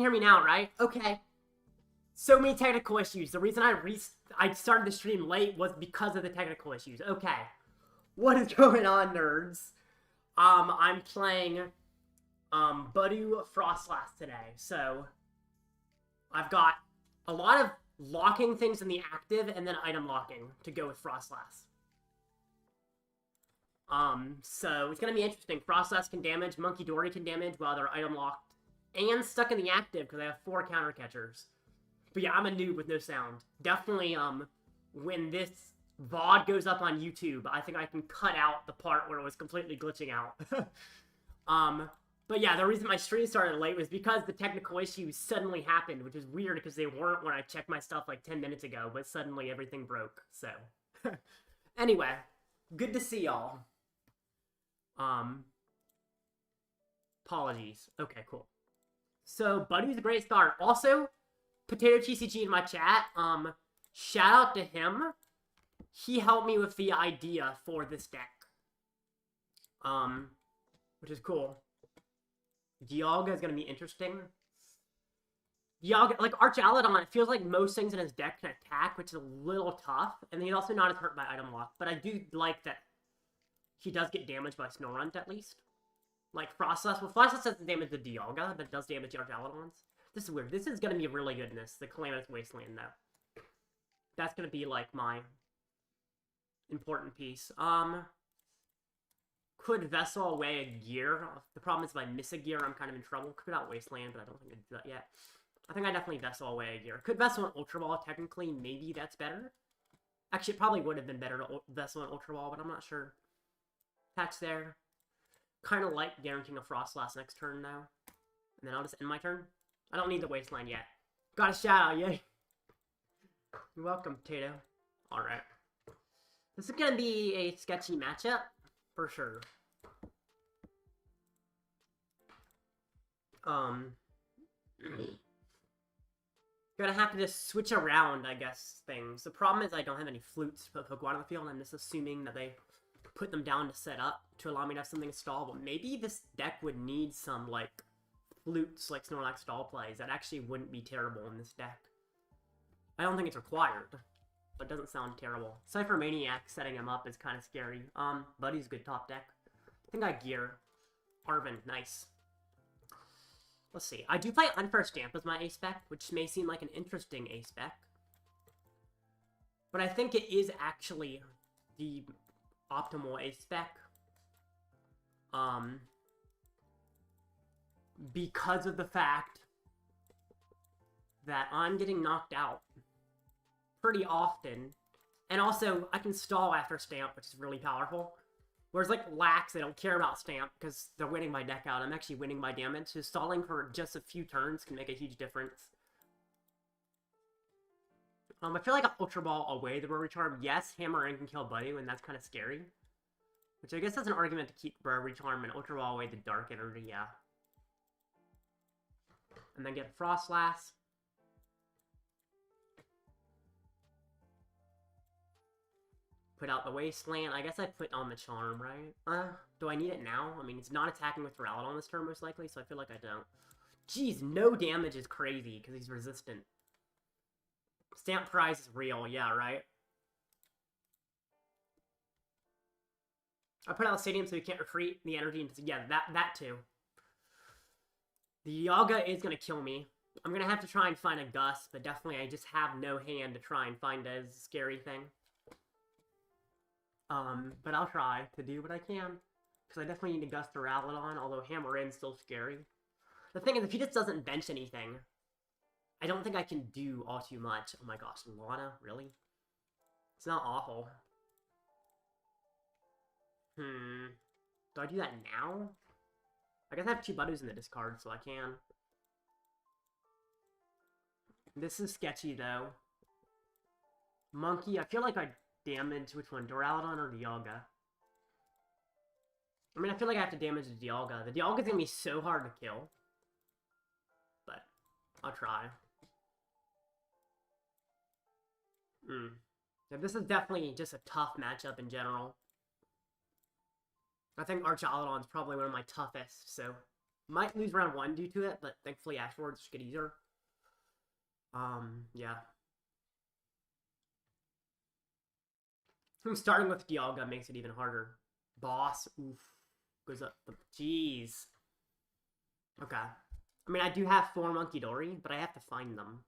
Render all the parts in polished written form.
hear me now, right? Okay. So many technical issues. The reason I started the stream late was because of the technical issues. Okay. What is going on, nerds? I'm playing, Budew Froslass today. So, I've got a lot of locking things in the active and then item locking to go with Froslass. So it's gonna be interesting. Froslass can damage, Munkidori can damage while they're item locked and stuck in the active because I have 4 counter catchers. But yeah, I'm a noob with no sound. Definitely, when this VOD goes up on YouTube, I think I can cut out the part where it was completely glitching out. But yeah, the reason my stream started late was because the technical issues suddenly happened, which is weird because they weren't when I checked my stuff like 10 minutes ago, but suddenly everything broke, so. Anyway, good to see y'all. Apologies. Okay, cool. So, Buddy's a great start. Also, Potato TCG in my chat, shout out to him. He helped me with the idea for this deck. Which is cool. Dialga is going to be interesting. Dialga, like Archaladon, it feels like most things in his deck can attack, which is a little tough. And he's also not as hurt by item lock. But I do like that he does get damaged by Snorunt, at least. Like Froslass. Well, Froslass doesn't damage the Dialga, but it does damage the Archaladons. This is weird. This is going to be really good in this, the Calamitous Wasteland, though. That's going to be, like, my important piece. Could Vessel away a gear? The problem is if I miss a gear, I'm kind of in trouble. Could out Wasteland, but I don't think I can do that yet. I think I definitely Vessel away a gear. Could Vessel and Ultra Ball, technically, maybe that's better. Actually, it probably would have been better to Vessel and Ultra Ball, but I'm not sure. Patch there. Kind of like guaranteeing a Froslass next turn now. And then I'll just end my turn. I don't need the Wasteland yet. Got a shout out, yay. You're welcome, Potato. Alright. This is gonna be a sketchy matchup, for sure. Gonna have to just switch around, I guess, things. The problem is I don't have any flutes to put Pokemon on the field. I'm just assuming that they put them down to set up to allow me to have something to stall. But maybe this deck would need some, like, flutes, like Snorlax stall plays. That actually wouldn't be terrible in this deck. I don't think it's required, but it doesn't sound terrible. Cypher Maniac setting him up is kind of scary. Buddy's a good top deck. I think I gear. Arven, nice. Let's see. I do play Unfair Stamp as my A-Spec, which may seem like an interesting A-Spec. But I think it is actually the optimal A-Spec. Because of the fact that I'm getting knocked out pretty often. And also, I can stall after Stamp, which is really powerful. Whereas, like, Lax, they don't care about Stamp because they're winning my deck out. I'm actually winning my damage. So stalling for just a few turns can make a huge difference. I feel like Ultra Ball away the Bravery Charm. Yes, Hammer In can kill Budew, and that's kind of scary. Which I guess that's an argument to keep Bravery Charm and Ultra Ball away the Dark Energy, yeah. And then get Froslass. Put out the Wasteland. I guess I put on the Charm, right? Do I need it now? I mean, it's not attacking with Duraludon this turn, most likely, so I feel like I don't. Jeez, no damage is crazy, because he's resistant. Stamp prize is real, yeah, right? I put out the Stadium so he can't retreat the energy into... Yeah, that too. The Dialga is going to kill me. I'm going to have to try and find a Gust, but definitely I just have no hand to try and find a scary thing. But I'll try to do what I can. Because I definitely need to Gust Duraludon, although Hammer In's still scary. The thing is, if he just doesn't bench anything, I don't think I can do all too much. Oh my gosh, Lana? Really? It's not awful. Do I do that now? I guess I have 2 Budews in the discard, so I can. This is sketchy, though. Monkey, I feel like I damage which one? Duraludon or Dialga? I mean, I feel like I have to damage the Dialga. The Dialga's gonna be so hard to kill. But, I'll try. Yeah, this is definitely just a tough matchup in general. I think Archaladon's probably one of my toughest, so Might lose round 1 due to it, but thankfully afterwards it should get easier. Yeah. Starting with Dialga makes it even harder. Boss, oof. Goes up the... Jeez. Okay. I mean, I do have 4 Munkidori, but I have to find them.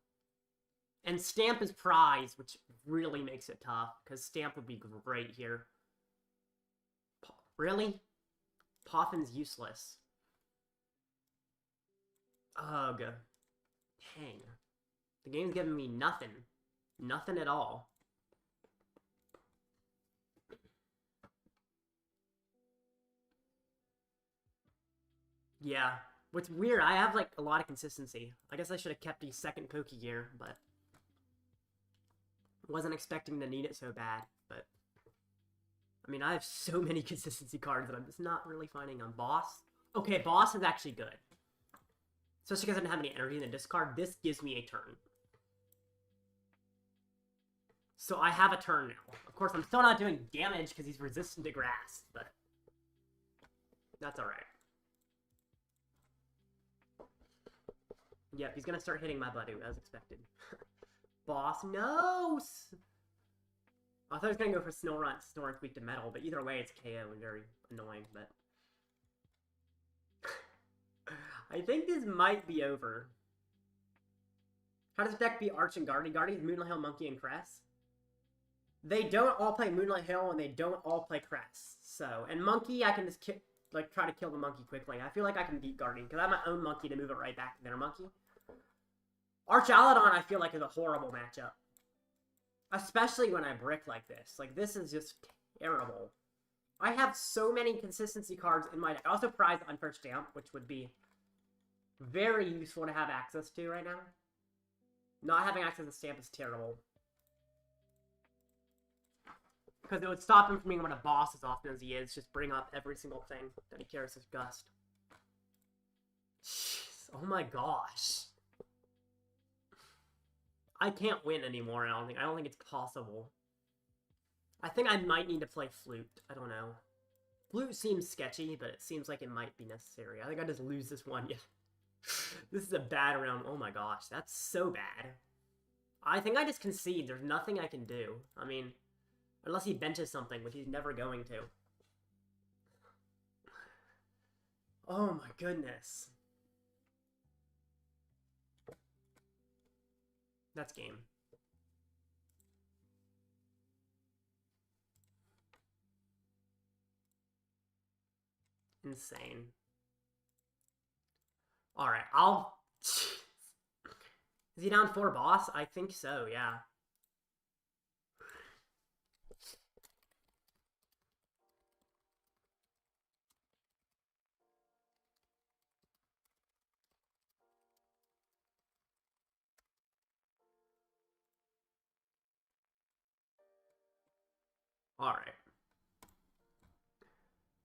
And Stamp is prize, which really makes it tough, because Stamp would be great here. Really? Poffin's useless. Ugh. Dang. The game's giving me nothing. Nothing at all. Yeah. What's weird, I have, like, a lot of consistency. I guess I should have kept the second Pokégear, but... wasn't expecting to need it so bad, but... I mean, I have so many consistency cards that I'm just not really finding on Boss. Okay, Boss is actually good. Especially because I didn't have any energy in the discard. This gives me a turn. So I have a turn now. Of course, I'm still not doing damage because he's resistant to grass, but... that's alright. Yep, he's gonna start hitting my Budew, as expected. Boss, no! I thought he was gonna go for Snorunt. Snorunt's weak to metal, but either way, it's KO and very annoying, but... I think this might be over. How does the deck beat Arch and Guardy? Guardy's Moonlight Hill, Monkey, and Cress. They don't all play Moonlight Hill, and they don't all play Cress. So, and Monkey, I can just try to kill the Monkey quickly. I feel like I can beat Guardian, because I have my own Monkey to move it right back to their Monkey. Archaladon, I feel like, is a horrible matchup. Especially when I brick like this. Like, this is just terrible. I have so many consistency cards in my deck. I also prize Unperched Stamp, which would be very useful to have access to right now. Not having access to Stamp is terrible. Because it would stop him from being able to boss as often as he is. Just bring up every single thing that he cares as Gust. Jeez, oh my gosh. I can't win anymore, I don't think it's possible. I think I might need to play Flute. I don't know. Flute seems sketchy, but it seems like it might be necessary. I think I just lose this one. Yeah. This is a bad round. Oh my gosh, that's so bad. I think I just concede. There's nothing I can do. I mean, unless he benches something, which he's never going to. Oh my goodness. That's game. Insane. Alright, I'll... Is he down 4 boss? I think so, yeah. Alright.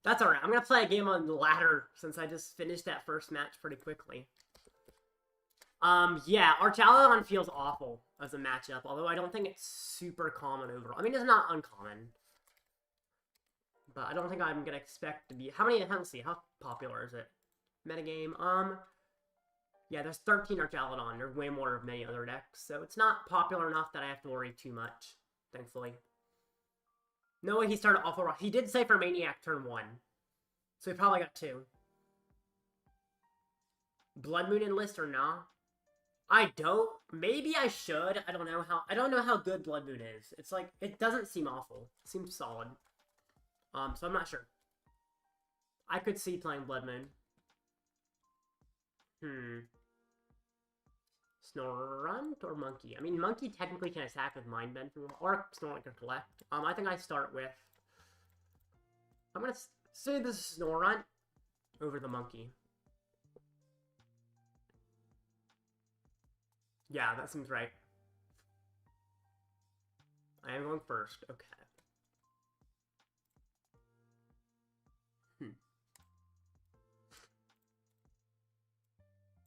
That's alright. I'm gonna play a game on the ladder since I just finished that first match pretty quickly. Yeah, Archaladon feels awful as a matchup, although I don't think it's super common overall. I mean, it's not uncommon. But I don't think I'm gonna expect to be... let's see, how popular is it? Metagame, yeah, there's 13 Archaladon. There's way more of many other decks, so it's not popular enough that I have to worry too much, thankfully. No way he started awful rough. He did say for Maniac turn 1. So he probably got 2. Blood Moon enlist or nah? I don't. Maybe I should. I don't know how good Blood Moon is. It's like, it doesn't seem awful. It seems solid. So I'm not sure. I could see playing Blood Moon. Snorunt or Monkey? I mean, Monkey technically can attack with Mind Bend, or Snorunt can collect. I think I start with... I'm gonna say this is Snorunt over the Monkey. Yeah, that seems right. I am going first. Okay.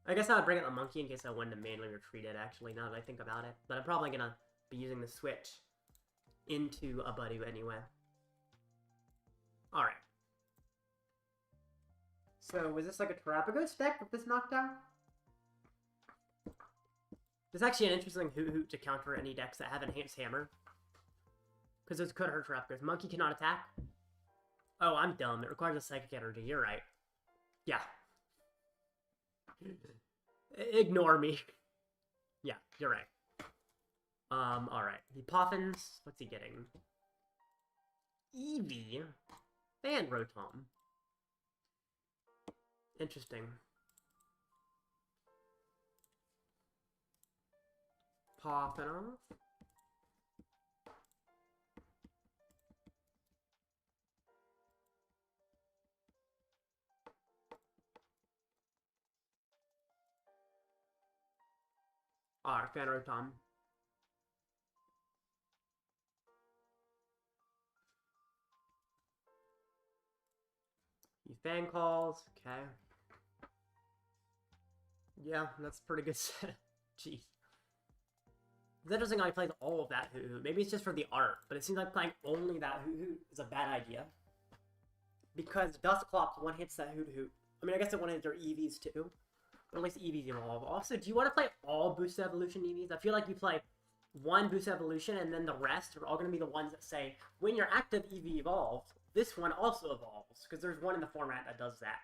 I guess I would bring out the Monkey in case I wanted to manually retreat it, actually, now that I think about it. But I'm probably gonna be using the switch into a Budew anyway. Alright. So, was this like a Terrapagos deck with this knockdown? There's actually an interesting Hoot to counter any decks that have Enhanced Hammer. Because this could hurt Terrapagos. Monkey cannot attack. Oh, I'm dumb. It requires a Psychic Energy. You're right. Yeah. Ignore me. Yeah, you're right. Alright. He Poffins. What's he getting? Eevee? And Rotom. Interesting. Popping off. Alright, fan Rotom. He fan calls. Okay. Yeah, that's pretty good set. Jeez. It's interesting how he plays all of that Hoot. Maybe it's just for the art, but it seems like playing only that Hoot is a bad idea. Because Dusclops one-hits that Hoot. I mean, I guess it one-hits their EVs too. But at least EVs evolve. Also, do you want to play all Boosted Evolution EVs? I feel like you play one Boosted Evolution and then the rest are all going to be the ones that say, when your active EV evolves, this one also evolves. Because there's one in the format that does that.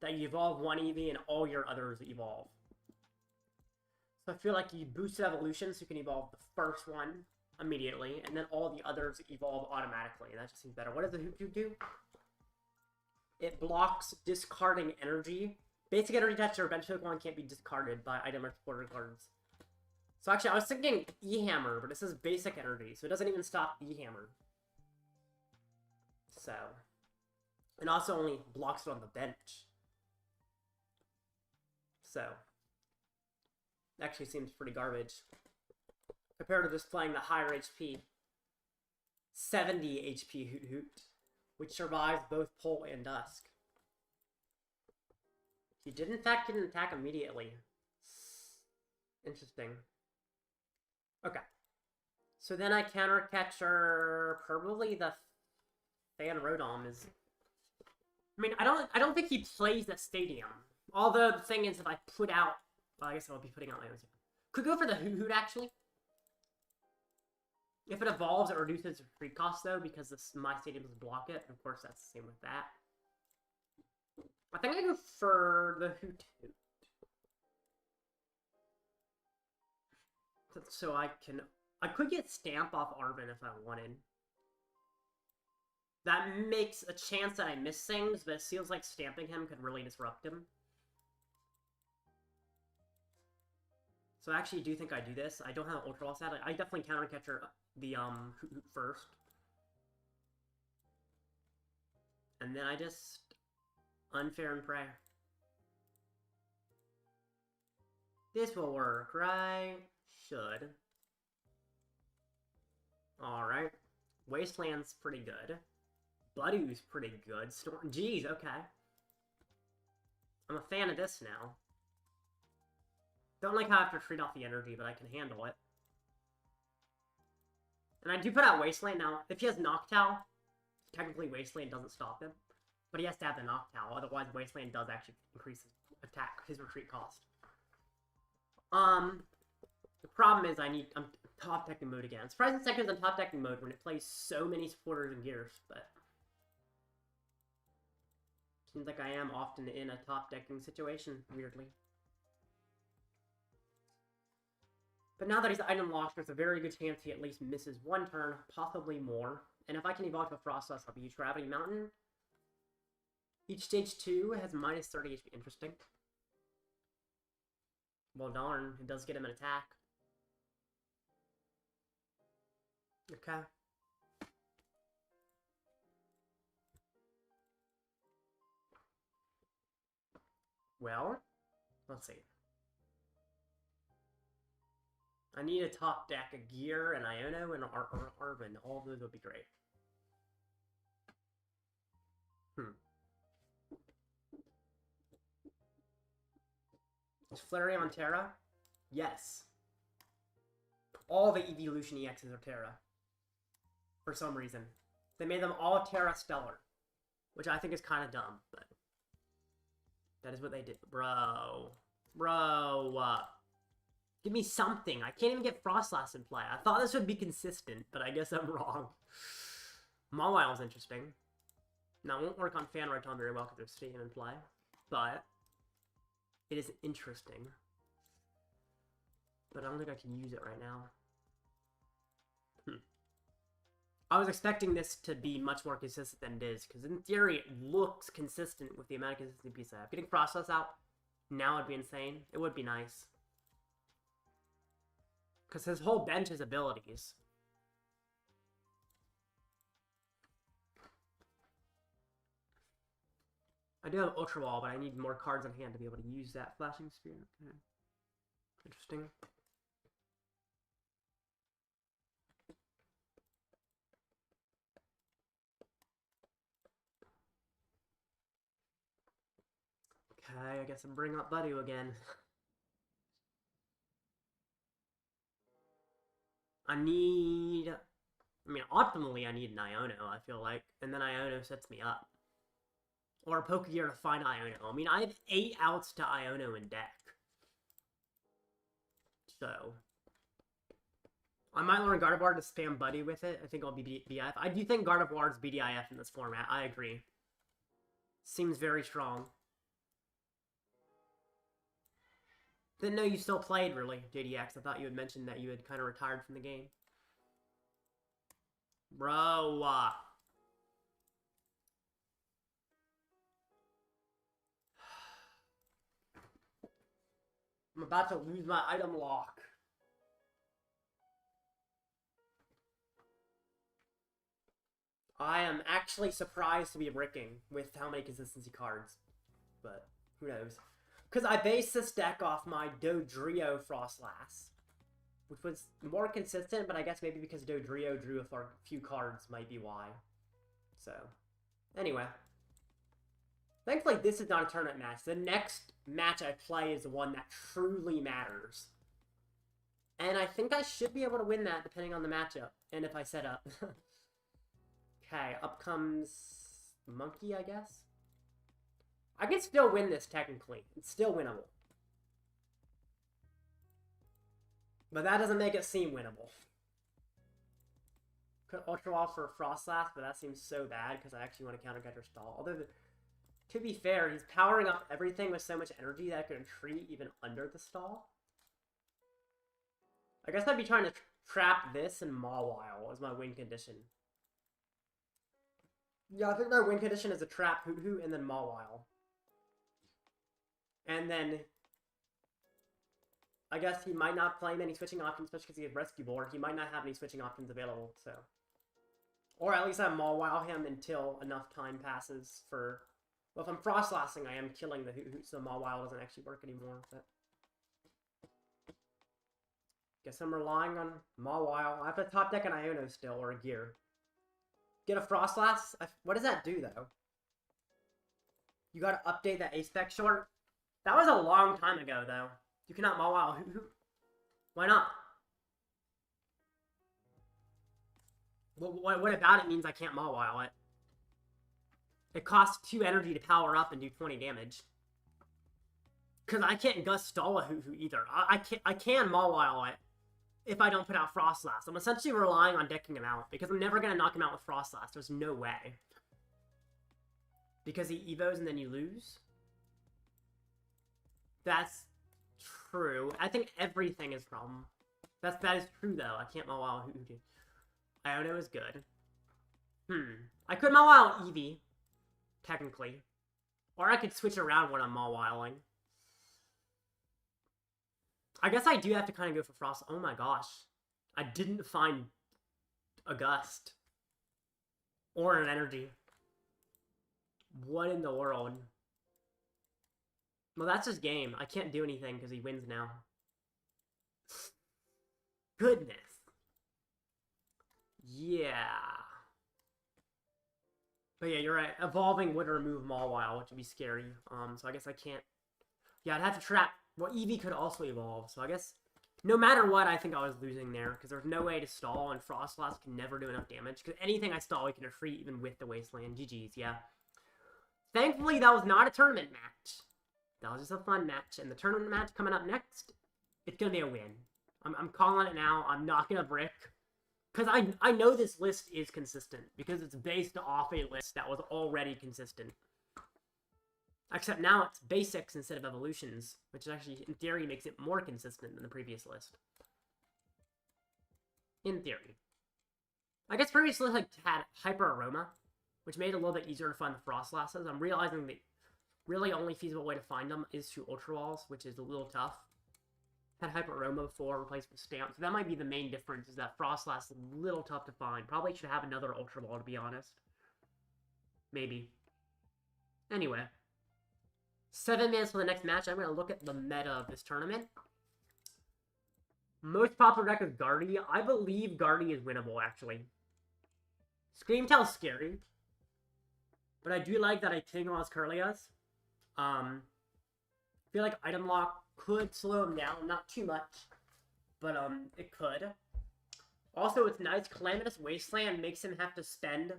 That you evolve one EV and all your others evolve. So I feel like you Boosted Evolution so you can evolve the first one immediately, and then all the others evolve automatically. That just seems better. What does the Hoot do? It blocks discarding energy. Basic energy attached to your bench Pokemon can't be discarded by item or supporter cards. So actually, I was thinking E-Hammer, but it says basic energy, so it doesn't even stop E-Hammer. So. And also only blocks it on the bench. So. Actually seems pretty garbage. Compared to just playing the higher HP. 70 HP Hoot, which survives both Pull and Dusk. He did in fact get an attack immediately. Interesting. Okay. So then I counter catcher probably the Fan Rotom is. I mean, I don't think he plays the stadium. Although the thing is, if I put out, well, I guess I'll be putting out my own. Could go for the Hoot actually. If it evolves, it reduces the free cost though because my stadium doesn't block it. Of course, that's the same with that. I think I go for the Hoot. So I could get Stamp off Arven if I wanted. That makes a chance that I miss things, but it feels like stamping him could really disrupt him. So I actually do think I do this. I don't have Ultra Ball set. I definitely counter catcher the Hoot first. And then I just Unfair and Prey. This will work, right? Should. Alright. Wasteland's pretty good. Budew's pretty good. Jeez, okay. I'm a fan of this now. Don't like how I have to treat off the energy, but I can handle it. And I do put out Wasteland now. If he has Noctowl, technically Wasteland doesn't stop him. But he has to have the Noctowl, otherwise Wasteland does actually increase his attack, his retreat cost. The problem is I'm top decking mode again. Surprising seconds on top decking mode when it plays so many supporters and gears, but seems like I am often in a top decking situation, weirdly. But now that he's item locked, there's a very good chance he at least misses one turn, possibly more. And if I can evolve to a Froslass, I'll use Gravity Mountain. Each stage 2 has minus 30 HP. Interesting. Well, darn, it does get him an attack. Okay. Well, let's see. I need a top deck, a Gear, an Iono, and an Arven. All of those would be great. Is Flurry on Terra? Yes. All the Evolution EXs are Terra. For some reason. They made them all Terra Stellar. Which I think is kind of dumb, but That is what they did. Bro. Bro. Give me something. I can't even get Froslass in play. I thought this would be consistent, but I guess I'm wrong. Mawile's interesting. Now, it won't work on Fan Rotom very well because they're staying in play. But it is interesting. But I don't think I can use it right now. I was expecting this to be much more consistent than it is, because in theory it looks consistent with the amount of consistency piece I have. Getting Froslass out now would be insane. It would be nice. Because his whole bench is abilities. I do have Ultra Ball, but I need more cards on hand to be able to use that Flashing Spear. Okay. Interesting. Okay, I guess I'm bringing up Budew again. Optimally I need an Iono, I feel like. And then Iono sets me up. Or a Pokégear to find Iono. I mean, I have 8 outs to Iono in deck. So. I might learn Gardevoir to spam Buddy with it. I think I'll be BIF. I do think Gardevoir's BDIF in this format. I agree. Seems very strong. Didn't know you still played, really, JDX. I thought you had mentioned that you had kind of retired from the game. Bro, I'm about to lose my item lock. I am actually surprised to be bricking with how many consistency cards. But, who knows. Because I based this deck off my Dodrio Froslass, which was more consistent, but I guess maybe because Dodrio drew a few cards might be why. So, anyway. Thankfully, this is not a tournament match. The next match I play is the one that truly matters. And I think I should be able to win that depending on the matchup, and if I set up. Okay, up comes Monkey, I guess? I can still win this, technically. It's still winnable. But that doesn't make it seem winnable. Could Ultra Ball for Froslass, but that seems so bad, because I actually want to counter Catcher Stall. Although, to be fair, he's powering up everything with so much energy that I could retreat even under the stall. I guess I'd be trying to trap this and Mawile as my win condition. Yeah, I think my win condition is a trap Hoo-Hoo and then Mawile. And then I guess he might not play many switching options, especially because he has Rescue Board. He might not have any switching options available, so. Or at least I Mawile him until enough time passes for... Well, if I'm Froslassing, I am killing the Hoo-Hoo, so Mawile doesn't actually work anymore. But guess I'm relying on Mawile. I have to top deck an Iono still, or a Gear. Get a Froslass? What does that do, though? You gotta update that A-Spec short? That was a long time ago, though. You cannot Mawile Hoo-Hoo. Why not? What about it means I can't Mawile it? It costs 2 energy to power up and do 20 damage. Because I can't Gust Stall a Hoo-Hoo either. I can Mawile it if I don't put out Froslass. I'm essentially relying on decking him out, because I'm never going to knock him out with Froslass. There's no way. Because he Evos and then you lose? That's true. I think everything is a problem. That is true, though. I can't Mawile Hoo-Hoo. Iono is good. I could Mawile Eevee, technically. Or I could switch around when I'm Mawiling. I guess I do have to kind of go for Frost. Oh my gosh. I didn't find a Gust. Or an Energy. What in the world? Well, that's his game. I can't do anything because he wins now. Goodness. Yeah. But yeah, you're right. Evolving would remove Mawile, which would be scary. So I guess I can't... Yeah, I'd have to trap... Well, Eevee could also evolve, so I guess... No matter what, I think I was losing there, because there's no way to stall, and Froslass can never do enough damage, because anything I stall, we can retreat even with the Wasteland. GG's, yeah. Thankfully, that was not a tournament match. That was just a fun match. And the tournament match coming up next, it's going to be a win. I'm calling it now. I'm not going to brick. Because I know this list is consistent. Because it's based off a list that was already consistent. Except now it's basics instead of evolutions. Which actually, in theory, makes it more consistent than the previous list. In theory. I guess previous lists had Hyper Aroma. Which made it a little bit easier to find the Froslasses. I'm realizing the really only feasible way to find them is through Ultra Walls. Which is a little tough. Had Hyper Aroma before, replaced with Stamp. So that might be the main difference, is that Froslass is a little tough to find. Probably should have another Ultra Ball, to be honest. Maybe. Anyway. 7 minutes for the next match. I'm going to look at the meta of this tournament. Most popular deck is Guardy. I believe Guardy is winnable, actually. Scream Tail's scary. But I do like that I Tingle as Curlias. I feel like Item Lock could slow him down, not too much, but it could. Also, it's nice, Calamitous Wasteland makes him have to spend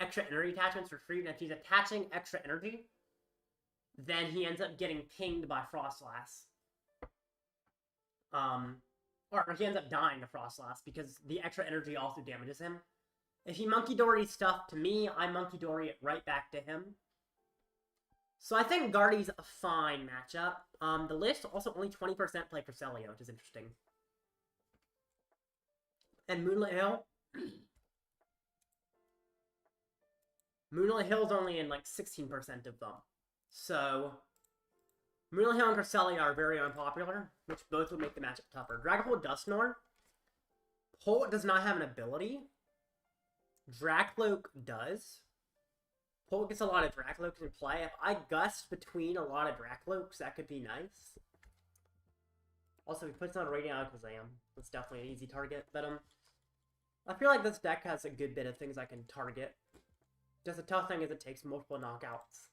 extra energy attachments for free, and if he's attaching extra energy, then he ends up getting pinged by Froslass. Or he ends up dying to Froslass, because the extra energy also damages him. If he Munkidori stuff to me, I Munkidori it right back to him. So I think Guardy's a fine matchup. The list also only 20% play Cresselia, which is interesting. And Moonlit Hill. Moonlit Hill's only in like 16% of them. So Moonlit Hill and Cresselia are very unpopular, which both would make the matchup tougher. Dragapult Dusknoir. Polt does not have an ability. Dracloak does. Polt gets a lot of Dracloaks in play. If I gust between a lot of Dracloaks, that could be nice. Also, if he puts on Radiant Alakazam, that's definitely an easy target. But I feel like this deck has a good bit of things I can target. Just the tough thing is it takes multiple knockouts.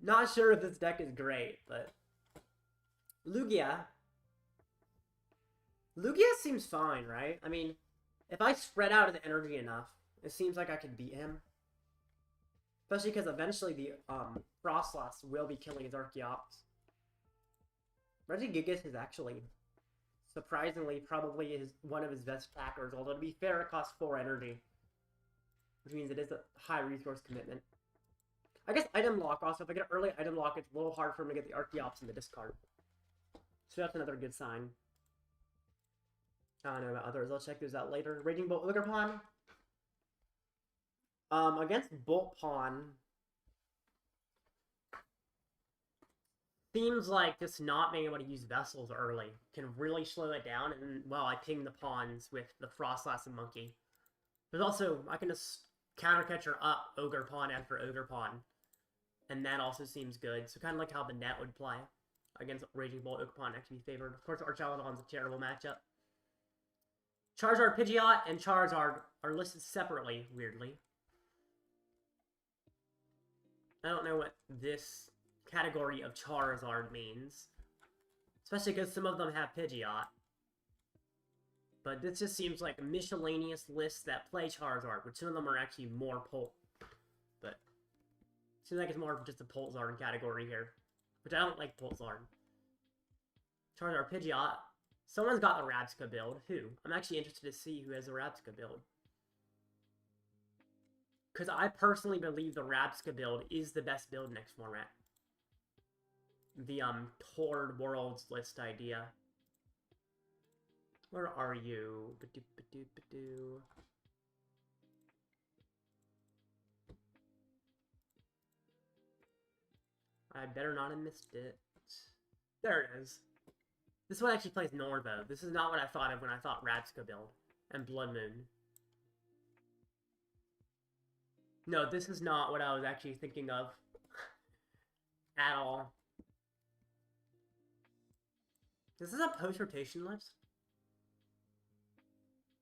Not sure if this deck is great, but Lugia. Lugia seems fine, right? I mean, if I spread out his energy enough, it seems like I could beat him. Especially because eventually the Froslass will be killing his Archeops. Regigigas is actually, surprisingly, probably one of his best attackers. Although to be fair, it costs 4 energy. Which means it is a high resource commitment. I guess Item Lock also, if I get an early Item Lock, it's a little hard for him to get the Archeops in the discard. So that's another good sign. I don't know about others, I'll check those out later. Raging Bolt Ugarpon. Against Bolt Pawn, seems like just not being able to use Vessels early can really slow it down, and, well, I ping the pawns with the Froslass and Monkey. There's also, I can just counter catcher up Ogre Pawn after Ogre Pawn, and that also seems good. So kind of like how the net would play against Raging Bolt Ugarpon actually be favored. Of course, Archaludon's a terrible matchup. Charizard, Pidgeot, and Charizard are listed separately, weirdly. I don't know what this category of Charizard means. Especially because some of them have Pidgeot. But this just seems like miscellaneous lists that play Charizard, which some of them are actually more Polt. But it seems like it's more of just a Poltzard category here. Which I don't like Poltzard. Charizard, Pidgeot. Someone's got the Rabsca build. Who? I'm actually interested to see who has the Rabsca build. Because I personally believe the Rabsca build is the best build next format. The, Tord Worlds list idea. Where are you? Badoo, badoo, badoo. I better not have missed it. There it is. This one actually plays Norvo. This is not what I thought of when I thought Rabsca build. And Blood Moon. No, this is not what I was actually thinking of. At all. This is a post-rotation list?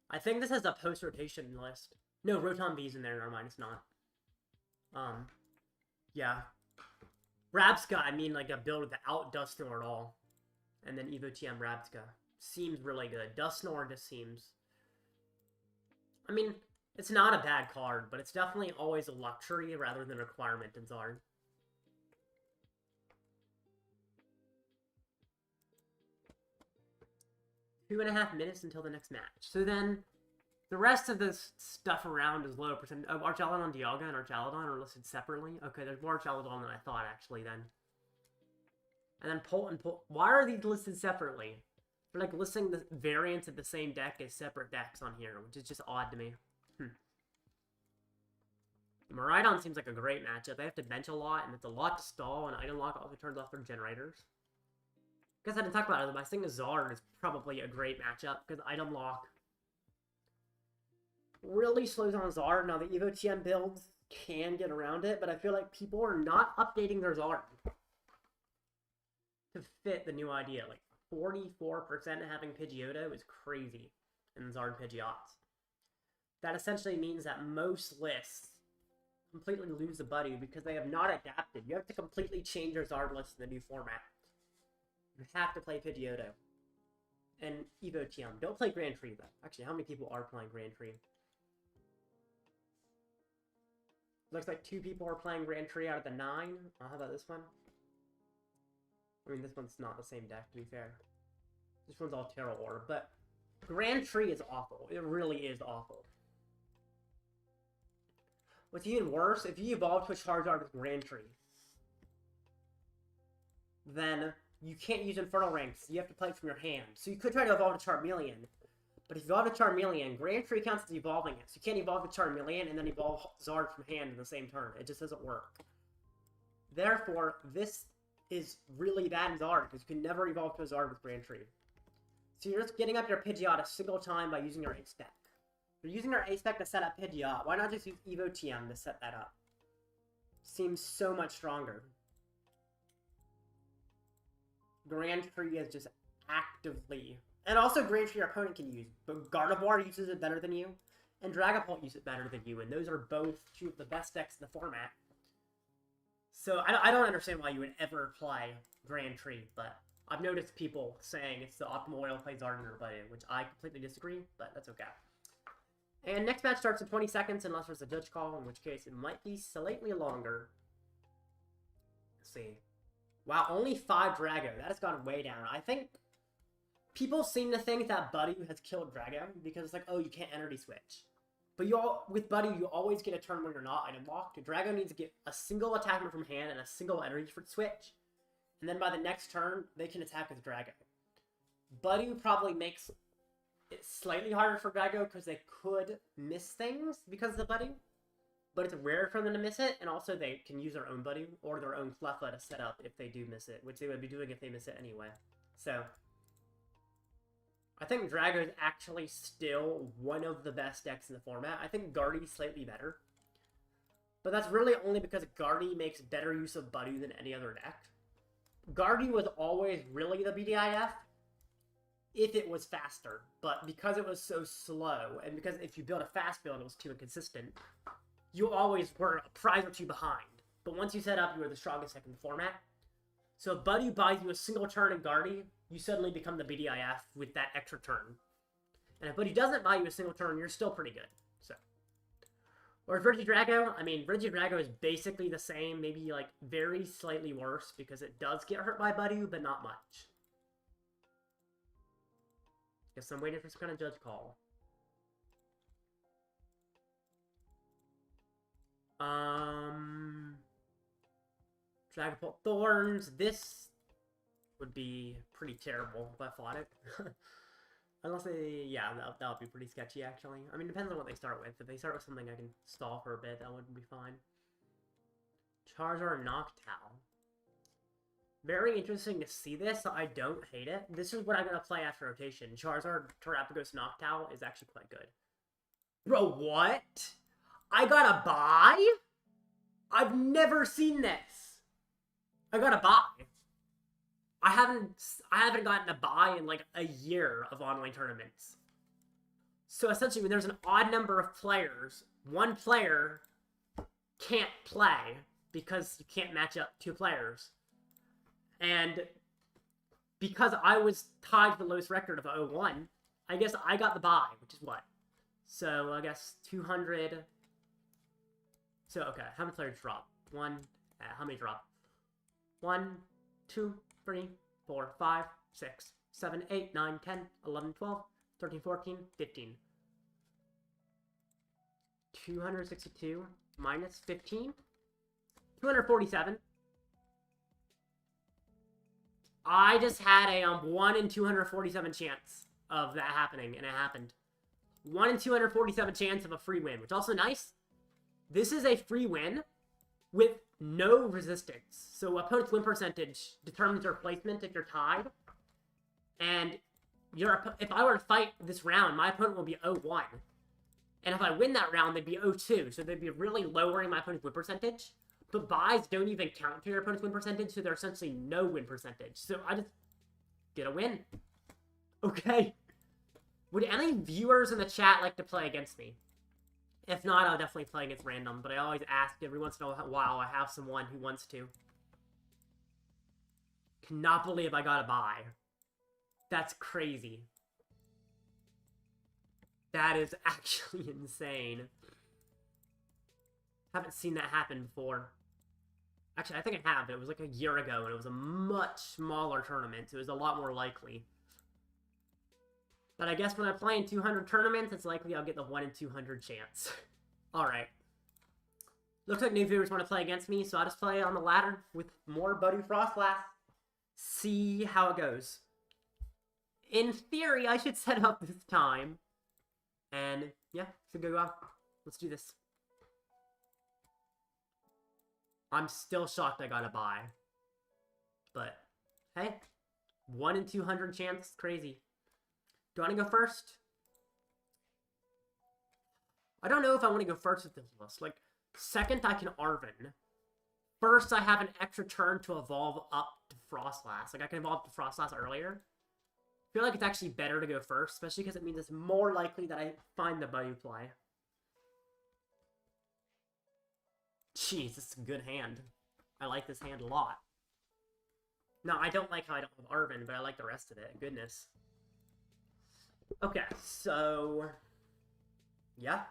I think this is a post-rotation list. No, Rotom V's in there, never mind, it's not. Yeah. Rabsca, I mean like a build without Dusknoir at all. And then Evo TM Rabsca. Seems really good. Dusknoir just seems... I mean, it's not a bad card, but it's definitely always a luxury rather than a requirement in Zard. 2.5 minutes until the next match. So then, the rest of this stuff around is low percent. Archaludon, Dialga, and Archaludon are listed separately. Okay, there's more Archaludon than I thought, actually, then. And then Polt and Polt. Why are these listed separately? They're like listing the variants of the same deck as separate decks on here, which is just odd to me. Miraidon seems like a great matchup. They have to bench a lot, and it's a lot to stall, and Item Lock also turns off their generators. Guess I didn't talk about it, but I think Zard is probably a great matchup, because Item Lock really slows on Zard. Now, the Evo TM builds can get around it, but I feel like people are not updating their Zard to fit the new idea. Like, 44% having Pidgeotto is crazy in Zard Pidgeots. That essentially means that most lists completely lose the Buddy because they have not adapted. You have to completely change your Zard list in the new format. You have to play Pidgeotto. And Evo TM. Don't play Grand Tree, though. Actually, how many people are playing Grand Tree? Looks like 2 people are playing Grand Tree out of the 9. Oh, how about this one? I mean, this one's not the same deck, to be fair. This one's all Terra Orb, but Grand Tree is awful. It really is awful. What's even worse, if you evolve to a Charizard with Grand Tree, then you can't use Infernal Ranks. You have to play it from your hand. So you could try to evolve to Charmeleon, but if you evolve to Charmeleon, Grand Tree counts as evolving it. So you can't evolve to Charmeleon and then evolve Zard from hand in the same turn. It just doesn't work. Therefore, this is really bad in Zard, because you can never evolve to a Zard with Grand Tree. So you're just getting up your Pidgeot a single time by using your A-Spec. You're using your A-Spec to set up Pidgeot. Why not just use Evo TM to set that up? Seems so much stronger. Grand Tree is just actively... And also Grand Tree your opponent can use. But Gardevoir uses it better than you, and Dragapult uses it better than you, and those are both 2 of the best decks in the format. So I don't understand why you would ever play Grand Tree, but I've noticed people saying it's the optimal way to play Zard and Buddy, which I completely disagree, but that's okay. And next match starts in 20 seconds unless there's a judge call, in which case it might be slightly longer. Let's see. Wow, only 5 Drago. That has gone way down. I think people seem to think that Buddy has killed Drago because it's like, oh, you can't energy switch. But with Buddy, you always get a turn when you're not item locked. Drago needs to get a single attack from hand and a single energy switch. And then by the next turn, they can attack with Drago. Buddy probably makes it slightly harder for Drago because they could miss things because of the Buddy. But it's rare for them to miss it, and also they can use their own Buddy or their own Cleffa to set up if they do miss it, which they would be doing if they miss it anyway. So I think Drago is actually still one of the best decks in the format. I think Guardy's slightly better. But that's really only because Guardy makes better use of Budew than any other deck. Guardy was always really the BDIF if it was faster. But because it was so slow, and because if you build a fast build, it was too inconsistent, you always were a prize or 2 behind. But once you set up, you were the strongest deck in the format. So if Budew buys you a single turn in Guardy, you suddenly become the BDIF with that extra turn. And if Buddy doesn't buy you a single turn, you're still pretty good. So, or Regidrago, I mean, Regidrago is basically the same, maybe like very slightly worse, because it does get hurt by Buddy, but not much. Guess I'm waiting for some kind of judge call. Dragapult Thorns, this would be pretty terrible if I fought it. Unless they, yeah, that would be pretty sketchy, actually. I mean, depends on what they start with. If they start with something I can stall for a bit, that would be fine. Charizard Noctowl. Very interesting to see this. I don't hate it. This is what I'm going to play after rotation. Charizard Terapagos Noctowl is actually quite good. Bro, what? I got a buy? I've never seen this. I got a buy. I haven't gotten a buy in like a year of online tournaments. So essentially, when there's an odd number of players, one player can't play because you can't match up 2 players. And because I was tied to the lowest record of 0-1, I guess I got the buy, which is what? So I guess 200. So okay, how many players drop? How many drop? 1, 2, 3, 4, 5, 6, 7, 8, 9, 10, 11, 12, 13, 14, 15. 262 minus 15. 247. I just had a 1 in 247 chance of that happening, and it happened. 1 in 247 chance of a free win, which is also nice. This is a free win with no resistance. So opponent's win percentage determines your placement if you're tied. And if I were to fight this round, my opponent will be 0-1. And if I win that round, they'd be 0-2. So they'd be really lowering my opponent's win percentage. But buys don't even count to your opponent's win percentage, so there's essentially no win percentage. So I just get a win. Okay. Would any viewers in the chat like to play against me? If not, I'll definitely play against random, but I always ask every once in a while I have someone who wants to. Cannot believe I got a buy. That's crazy. That is actually insane. Haven't seen that happen before. Actually, I think I have, but it was like a year ago, and it was a much smaller tournament, so it was a lot more likely. But I guess when I play in 200 tournaments, it's likely I'll get the 1 in 200 chance. Alright. Looks like new viewers want to play against me, so I'll just play on the ladder with more Budew Froslass. See how it goes. In theory, I should set up this time. And, yeah, should go out. Let's do this. I'm still shocked I got a buy. But, hey. 1 in 200 chance, crazy. Do I want to go first? I don't know if I want to go first with this list. Like, second, I can Arven. First, I have an extra turn to evolve up to Froslass. Like, I can evolve to Froslass earlier. I feel like it's actually better to go first, especially because it means it's more likely that I find the Budew play. Jeez, this is a good hand. I like this hand a lot. No, I don't like how I don't have Arven, but I like the rest of it. Goodness. Okay, so... yeah.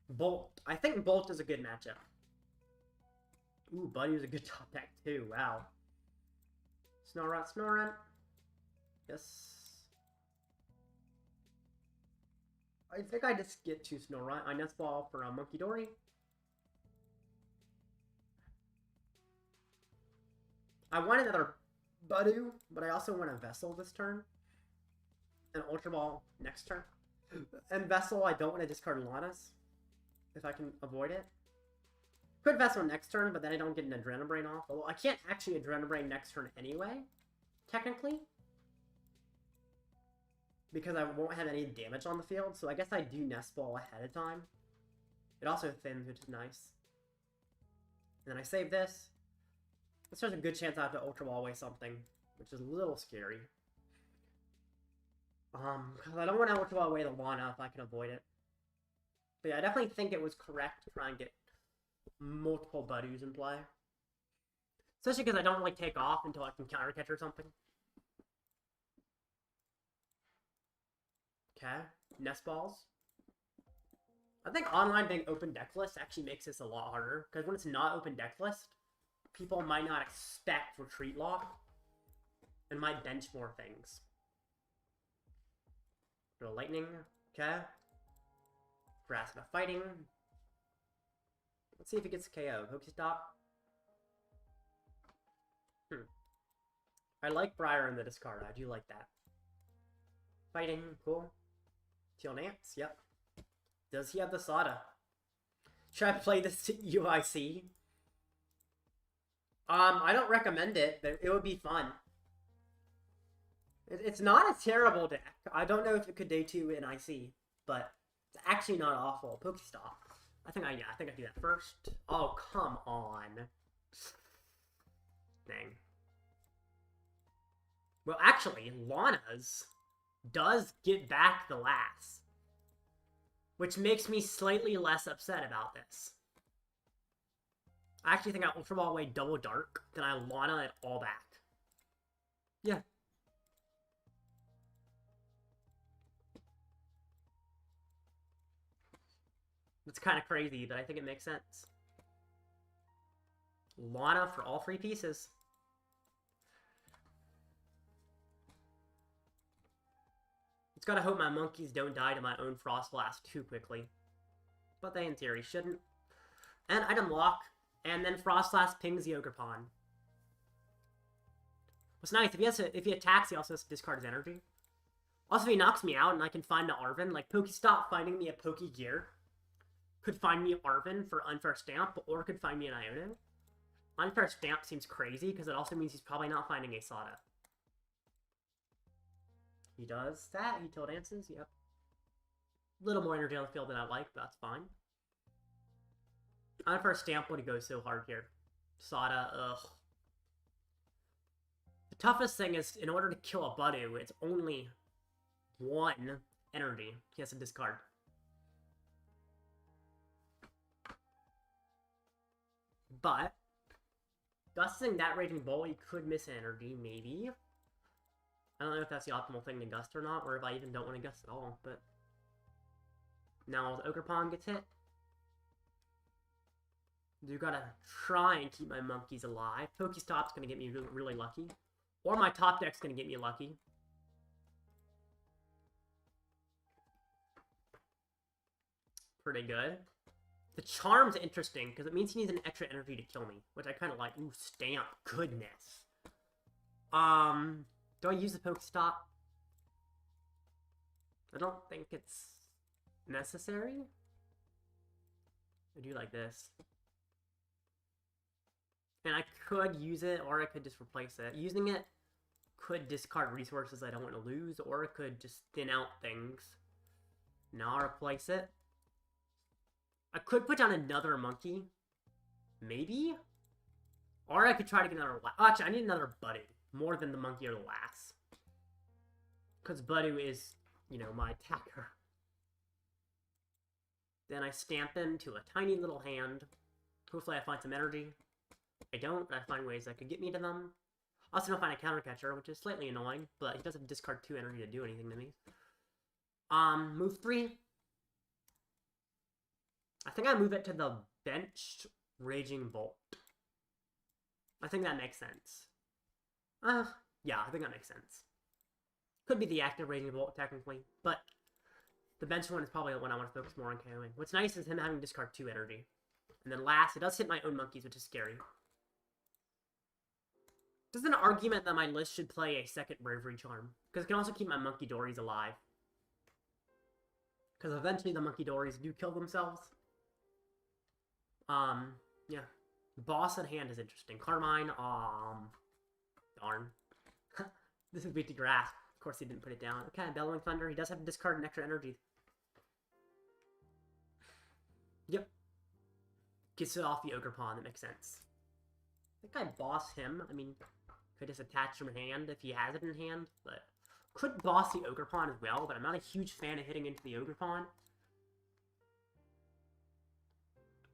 Bolt. I think Bolt is a good matchup. Ooh, Buddy's a good top deck too. Wow. Snorunt. Yes. I think I just get to Snorunt. I nest ball for a Munkidori. I want another Budew, but I also want a Vessel this turn. An Ultra Ball next turn. And Vessel, I don't want to discard Lana's. If I can avoid it. Could Vessel next turn, but then I don't get an Adrenabrain off. Although I can't actually Adrenabrain next turn anyway. Technically. Because I won't have any damage on the field. So I guess I do Nest Ball ahead of time. It also thins, which is nice. And then I save this. This has a good chance I have to Ultra Ball away something. Which is a little scary. Because I don't want to Ultra Ball away the Lana if I can avoid it. But yeah, I definitely think it was correct to try and get multiple Budews in play. Especially because I don't really take off until I can counter catch or something. Okay, Nest Balls. I think online being open deck list actually makes this a lot harder. Because when it's not open deck list, people might not expect Retreat Lock. And might bench more things. Go Lightning, okay. Grass enough fighting. Let's see if it gets KO. Pokestop. I like Briar in the discard. I do like that. Fighting, cool. Teal Nance, yep. Does he have the Sada? Should I play this UIC? I don't recommend it, but it would be fun. It's not a terrible deck. I don't know if it could day 2 in IC, but it's actually not awful. Pokestop. I think I do that first. Oh, come on. Dang. Well, actually, Lana's does get back the last. Which makes me slightly less upset about this. I actually think I Ultra Ball away Double Dark than I Lana it all back. Yeah. It's kind of crazy, but I think it makes sense. Lana for all 3 pieces. Just gotta hope my monkeys don't die to my own Froslass too quickly. But they in theory shouldn't. And item lock, and then Froslass pings the Ogerpon. What's nice, if he attacks, he also has to discard his energy. Also, if he knocks me out and I can find the Arven, like Pokestop finding me a Pokégear could find me Arven for Unfair Stamp, or could find me an Iono. Unfair Stamp seems crazy, because it also means he's probably not finding a Sada. He does that, he Tail Dances, yep. A little more energy on the field than I like, but that's fine. Unfair Stamp would go so hard here. Sada, ugh. The toughest thing is, in order to kill a Budew, it's only one energy he has to discard. But, gusting that Raging Bolt, he could miss energy, maybe. I don't know if that's the optimal thing to gust or not, or if I even don't want to gust at all, but... Now the Ogerpon gets hit. You gotta try and keep my monkeys alive. Pokestop's gonna get me really lucky. Or my top deck's gonna get me lucky. Pretty good. The Charm's interesting, because it means he needs an extra energy to kill me, which I kind of like. Ooh, Stamp. Goodness. Do I use the Pokestop? I don't think it's necessary. I do like this. And I could use it, or I could just replace it. Using it could discard resources I don't want to lose, or it could just thin out things. Now I'll replace it. I could put down another monkey. Maybe? Or I could try to get another... Actually, I need another Budew. More than the monkey or the lass. Because Budew is, you know, my attacker. Then I stamp them to a tiny little hand. Hopefully I find some energy. I don't, but I find ways that could get me to them. I also don't find a counter catcher, which is slightly annoying, but he doesn't discard 2 energy to do anything to me. Move 3. I think I move it to the benched Raging Bolt. I think that makes sense. Yeah, I think that makes sense. Could be the active Raging Bolt, technically, but the bench one is probably the one I want to focus more on KOing. What's nice is him having to discard 2 energy. And then last, it does hit my own monkeys, which is scary. There's an argument that my list should play a second Bravery Charm, because it can also keep my Munkidoris alive. Because eventually the Munkidoris do kill themselves. Yeah. Boss in hand is interesting. Carmine, darn. This is weak to grasp. Of course he didn't put it down. Okay, Bellowing Thunder. He does have to discard an extra energy. Yep. Gets it off the Ogerpon, that makes sense. I think I boss him. I mean, could just attach from hand if he has it in hand, but... Could boss the Ogerpon as well, but I'm not a huge fan of hitting into the Ogerpon.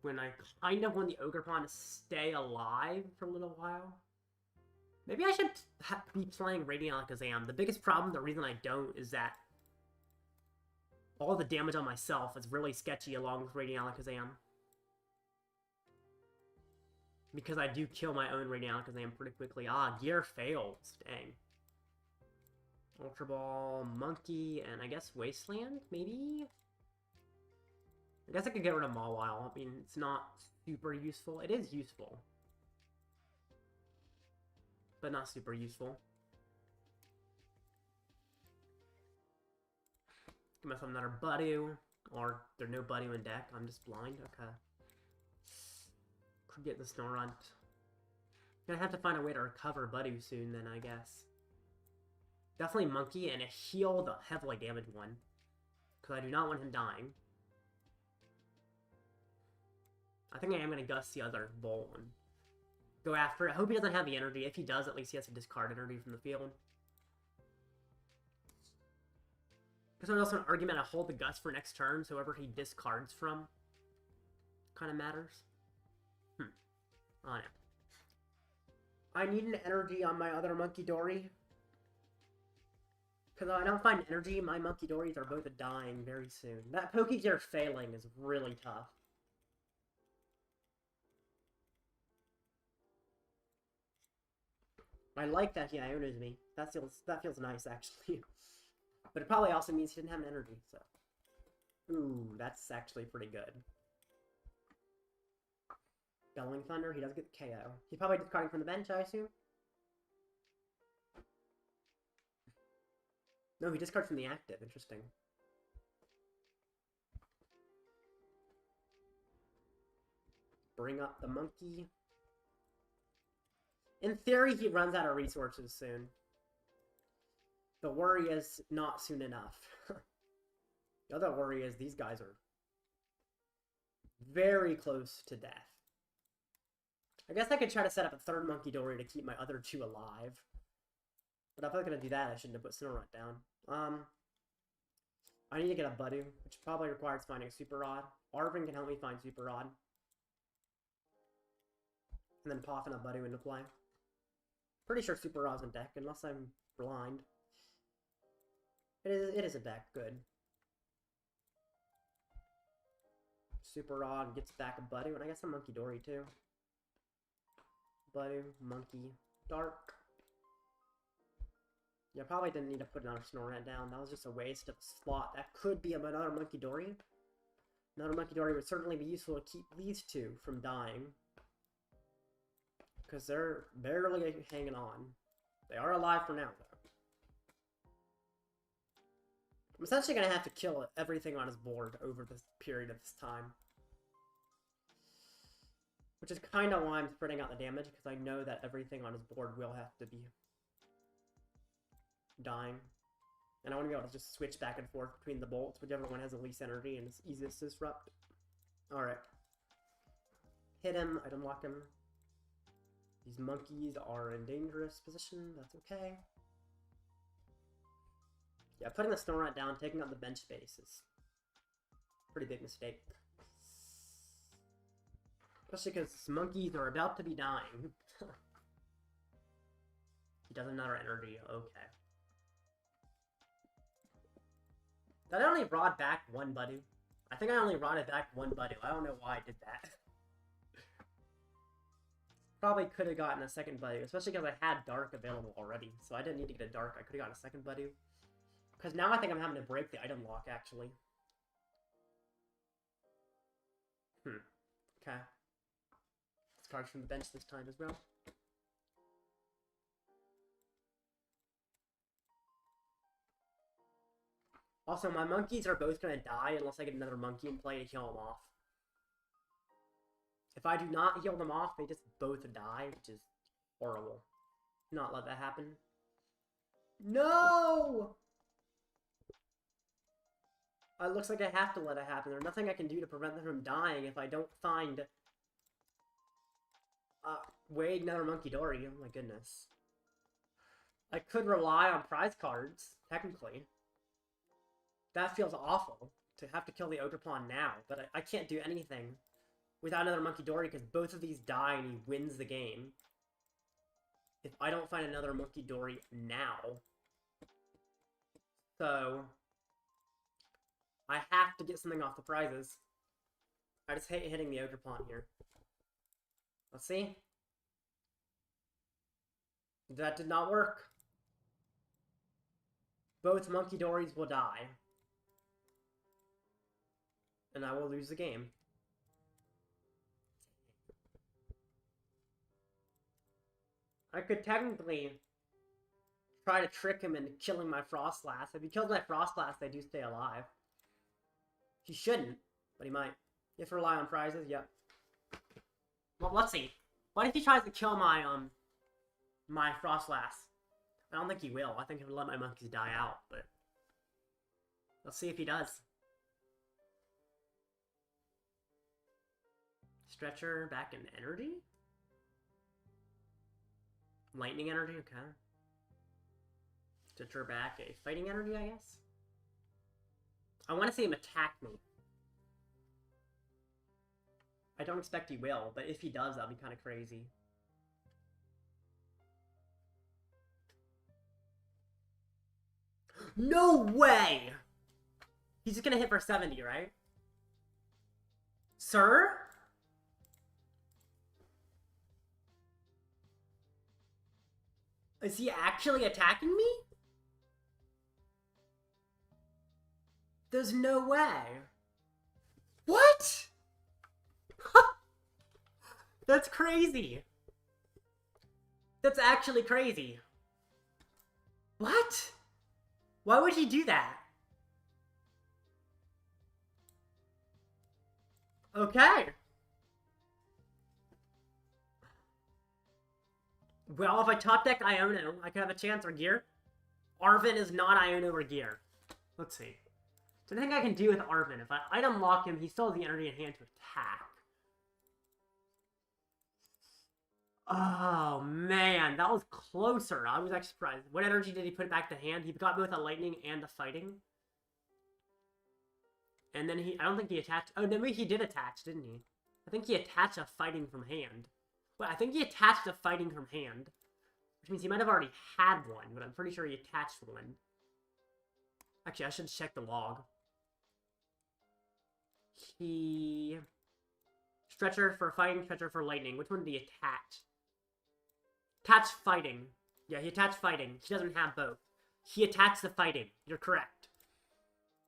When I kind of want the Ogerpon to stay alive for a little while. Maybe I should be playing Radiant Alakazam. The biggest problem, the reason I don't, is that all the damage on myself is really sketchy along with Radiant Alakazam. Because I do kill my own Radiant Alakazam pretty quickly. Gear fails. Dang. Ultra Ball, Monkey, and I guess Wasteland, maybe? I guess I could get rid of Mawile. I mean, it's not super useful. It is useful. But not super useful. Give myself another Budew. Or, there's no Budew in deck. I'm just blind. Okay. Could get the Snorunt. Gonna have to find a way to recover Budew soon then, I guess. Definitely Monkey, and a heal the heavily damaged one. Because I do not want him dying. I think I am going to gust the other Bolt and go after it. I hope he doesn't have the energy. If he does, at least he has to discard energy from the field. There's also an argument I hold the gust for next turn, so whoever he discards from kind of matters. Oh no. I need an energy on my other Munkidori. Because if I don't find energy, my Munkidoris are both dying very soon. That Pokégear failing is really tough. I like that he Ionos me. That feels nice, actually. But it probably also means he didn't have an energy, so. Ooh, that's actually pretty good. Bellowing Thunder, he does get the KO. He's probably discarding from the bench, I assume? No, he discards from the active. Interesting. Bring up the monkey. In theory, he runs out of resources soon. The worry is not soon enough. The other worry is these guys are very close to death. I guess I could try to set up a third Munkidori to keep my other two alive. But if I was going to do that, I shouldn't have put Snorunt down. I need to get a Budew, which probably requires finding a Super Rod. Arven can help me find Super Rod. And then Poffin a Budew into play. Pretty sure Super Rod's in deck, unless I'm blind. It is a deck, good. Super Rod gets back a Budew, and I guess a Munkidori too. Budew, Monkey, Dark. Yeah, probably didn't need to put another Snorunt down. That was just a waste of a slot. That could be another Munkidori. Another Munkidori would certainly be useful to keep these two from dying. Because they're barely hanging on. They are alive for now, though. I'm essentially going to have to kill everything on his board over this period of this time. Which is kind of why I'm spreading out the damage, because I know that everything on his board will have to be dying. And I want to be able to just switch back and forth between the bolts, whichever one has the least energy and is easiest to disrupt. Alright. Hit him, item lock him. These monkeys are in dangerous position, that's okay. Yeah, putting the Snorunt down, taking up the bench space is a pretty big mistake. Especially because monkeys are about to be dying. He does another energy, okay. Did I only rod back one Budew? I think I only rodded back one Budew. I don't know why I did that. Probably could have gotten a second Budew, especially because I had Dark available already. So I didn't need to get a Dark. I could have gotten a second Budew. Because now I think I'm having to break the item lock, actually. Okay. Cards from the bench this time as well. Also, my monkeys are both going to die unless I get another monkey in play to heal them off. If I do not heal them off, they just both die, which is horrible. Not let that happen. No! It looks like I have to let it happen. There's nothing I can do to prevent them from dying if I don't find... wait, another Munkidori. Oh my goodness. I could rely on prize cards, technically. That feels awful, to have to kill the Ogerpon now, but I can't do anything without another Munkidori because both of these die and he wins the game. If I don't find another Munkidori now. So, I have to get something off the prizes. I just hate hitting the Ogerpon here. Let's see. That did not work. Both Munkidoris will die. And I will lose the game. I could technically try to trick him into killing my Froslass. If he kills my Froslass, they do stay alive. He shouldn't, but he might. You have to rely on prizes, yep. Well, let's see. What if he tries to kill my, my Froslass? I don't think he will. I think he'll let my monkeys die out, but... let's see if he does. Stretcher back in energy? Lightning energy, okay. Stretcher back a fighting energy, I guess? I want to see him attack me. I don't expect he will, but if he does, that'll be kind of crazy. No way! He's just gonna hit for 70, right? Sir? Is he actually attacking me? There's no way. What? That's crazy. That's actually crazy. What? Why would he do that? Okay. Well, if I top deck Iono, I could have a chance, or Gear. Arven is not Iono or Gear. Let's see. So I think I can do with Arven. If I item lock him, he still has the energy in hand to attack. Oh, man. That was closer. I was actually surprised. What energy did he put back to hand? He got both a lightning and a fighting. And then I don't think he attached... Oh, no, he did attach, didn't he? I think he attached a fighting from hand. Well, I think he attached a fighting from hand. Which means he might have already had one, but I'm pretty sure he attached one. Actually, I should check the log. Stretcher for fighting, stretcher for lightning. Which one did he attach? Attached fighting. Yeah, he attached fighting. He doesn't have both. He attached the fighting. You're correct.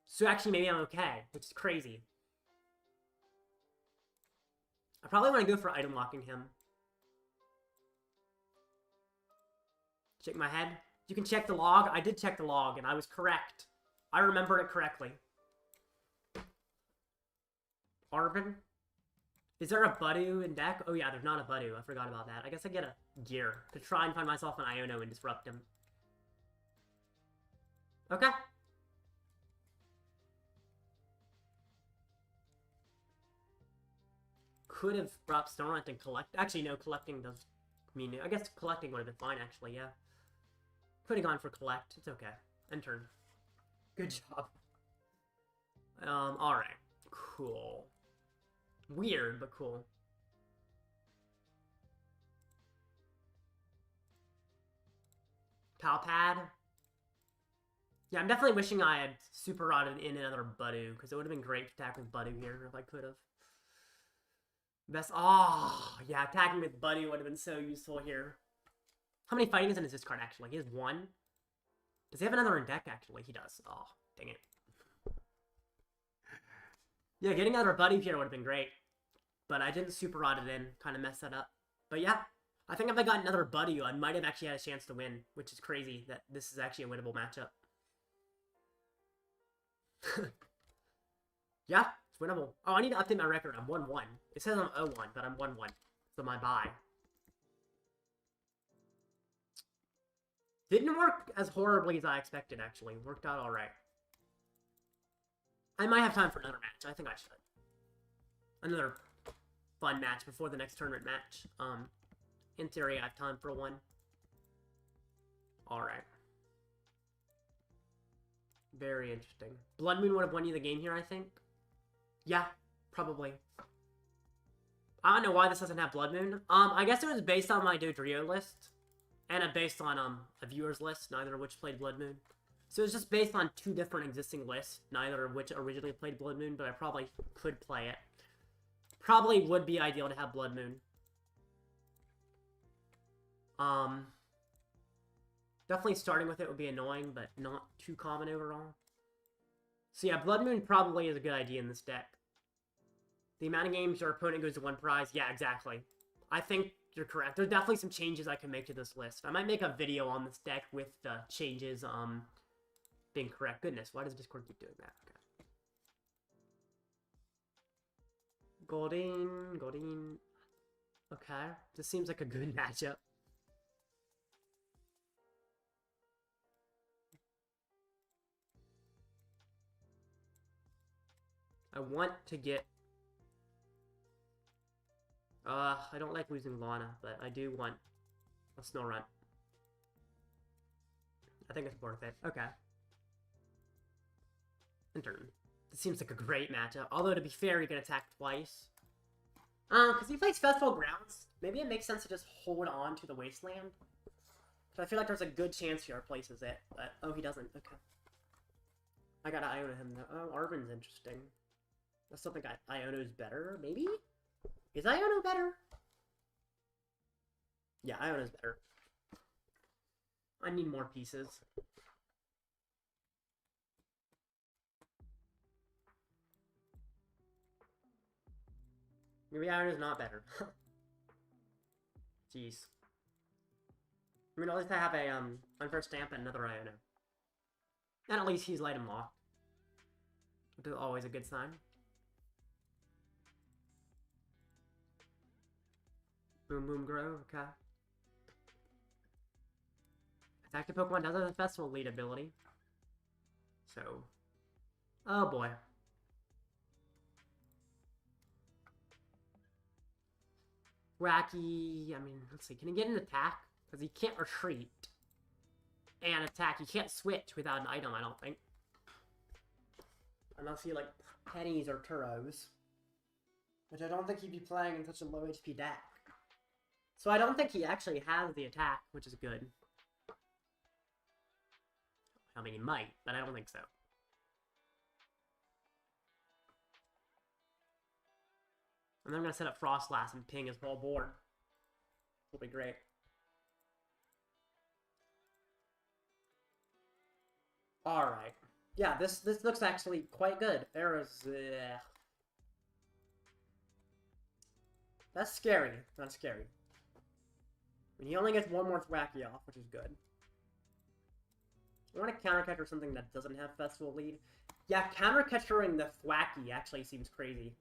So actually, maybe I'm okay, which is crazy. I probably want to go for item locking him. Check my head. You can check the log. I did check the log, and I was correct. I remembered it correctly. Arven? Is there a Budew in deck? Oh yeah, there's not a Budew. I forgot about that. I guess I get a Gear to try and find myself an Iono and disrupt him. Okay. Could have brought Snorunt and collect. Actually, no, collecting does mean... I guess collecting would have been fine, actually, yeah. Could have gone for collect. It's okay. End turn. Good job. Alright. Cool. Weird, but cool. Palpad. Yeah, I'm definitely wishing I had super rotted in another Budew, because it would have been great to attack with Budew here if I could have. Best. Oh, yeah, attacking with Buddy would have been so useful here. How many fighting is in his discard, actually? He has one. Does he have another in deck, actually? He does. Oh, dang it. Yeah, getting another Buddy here would have been great. But I didn't super rot it in. Kind of messed that up. But yeah, I think if I got another Buddy, I might have actually had a chance to win. Which is crazy that this is actually a winnable matchup. Yeah. Winnable. Oh, I need to update my record. I'm 1-1. It says I'm 0-1, but I'm 1-1. So my bye. Didn't work as horribly as I expected, actually. Worked out alright. I might have time for another match. I think I should. Another fun match before the next tournament match. In theory, I have time for one. Alright. Very interesting. Blood Moon would have won you the game here, I think. Yeah, probably. I don't know why this doesn't have Blood Moon. I guess it was based on my Dodrio list. And based on, a viewer's list, neither of which played Blood Moon. So it's just based on two different existing lists, neither of which originally played Blood Moon, but I probably could play it. Probably would be ideal to have Blood Moon. Definitely starting with it would be annoying, but not too common overall. So yeah, Blood Moon probably is a good idea in this deck. The amount of games your opponent goes to one prize, yeah, exactly. I think you're correct. There's definitely some changes I can make to this list. I might make a video on this deck with the changes, being correct. Goodness, why does Discord keep doing that? Okay. Goldeen. Okay, this seems like a good matchup. I want to get... I don't like losing Lana, but I do want a Snorunt. I think it's worth it. Okay. And turn. This seems like a great matchup. Although, to be fair, he can attack twice. Because he plays Festival Grounds, maybe it makes sense to just hold on to the Wasteland. Because I feel like there's a good chance he replaces it, but... Oh, he doesn't. Okay. I gotta Iono him, though. Oh, Arven's interesting. I still think Iono's better, maybe? Is Iono better? Yeah, Iono's better. I need more pieces. Maybe Iono's not better. Jeez. I mean, at least I have a, unfair stamp and another Iono. And at least he's light and locked. Which is always a good sign. Boom Boom Grow, okay. Active Pokemon does have the Festival lead ability. So... oh boy. Wacky, I mean, let's see, can he get an attack? Because he can't retreat. And attack, he can't switch without an item, I don't think. Unless he, like, pennies or Turos. Which I don't think he'd be playing in such a low HP deck. So I don't think he actually has the attack, which is good. I mean, he might, but I don't think so. And then I'm going to set up Froslass and ping his whole board. It'll be great. Alright. Yeah, this looks actually quite good. There's... that's scary. Not scary. I mean, he only gets one more Thwacky off, which is good. I want to countercatcher something that doesn't have Festival lead. Yeah, countercatchering the Thwacky actually seems crazy.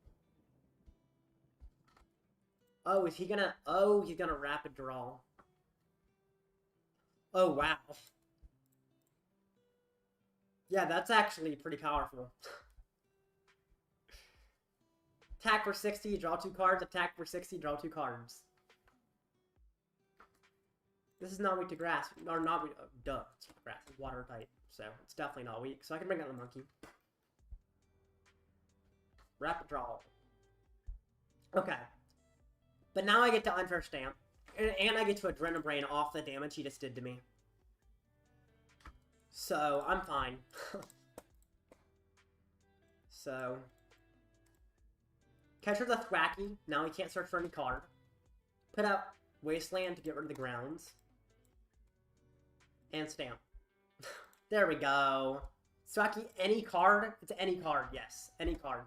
Oh, is he gonna... oh, he's gonna Rapid Draw. Oh, wow. Yeah, that's actually pretty powerful. Attack for 60, draw 2 cards. Attack for 60, draw 2 cards. This is not weak to grass. Or not weak... duh. It's grass. It's water type. So, it's definitely not weak. So I can bring out the monkey. Rapid draw. Okay. But now I get to Unfair Stamp. And I get to Adrenaline Brain off the damage he just did to me. So, I'm fine. So... Catcher the Thwacky. Now he can't search for any card. Put out Wasteland to get rid of the grounds. And Stamp. There we go. Thwacky, any card? It's any card, yes. Any card.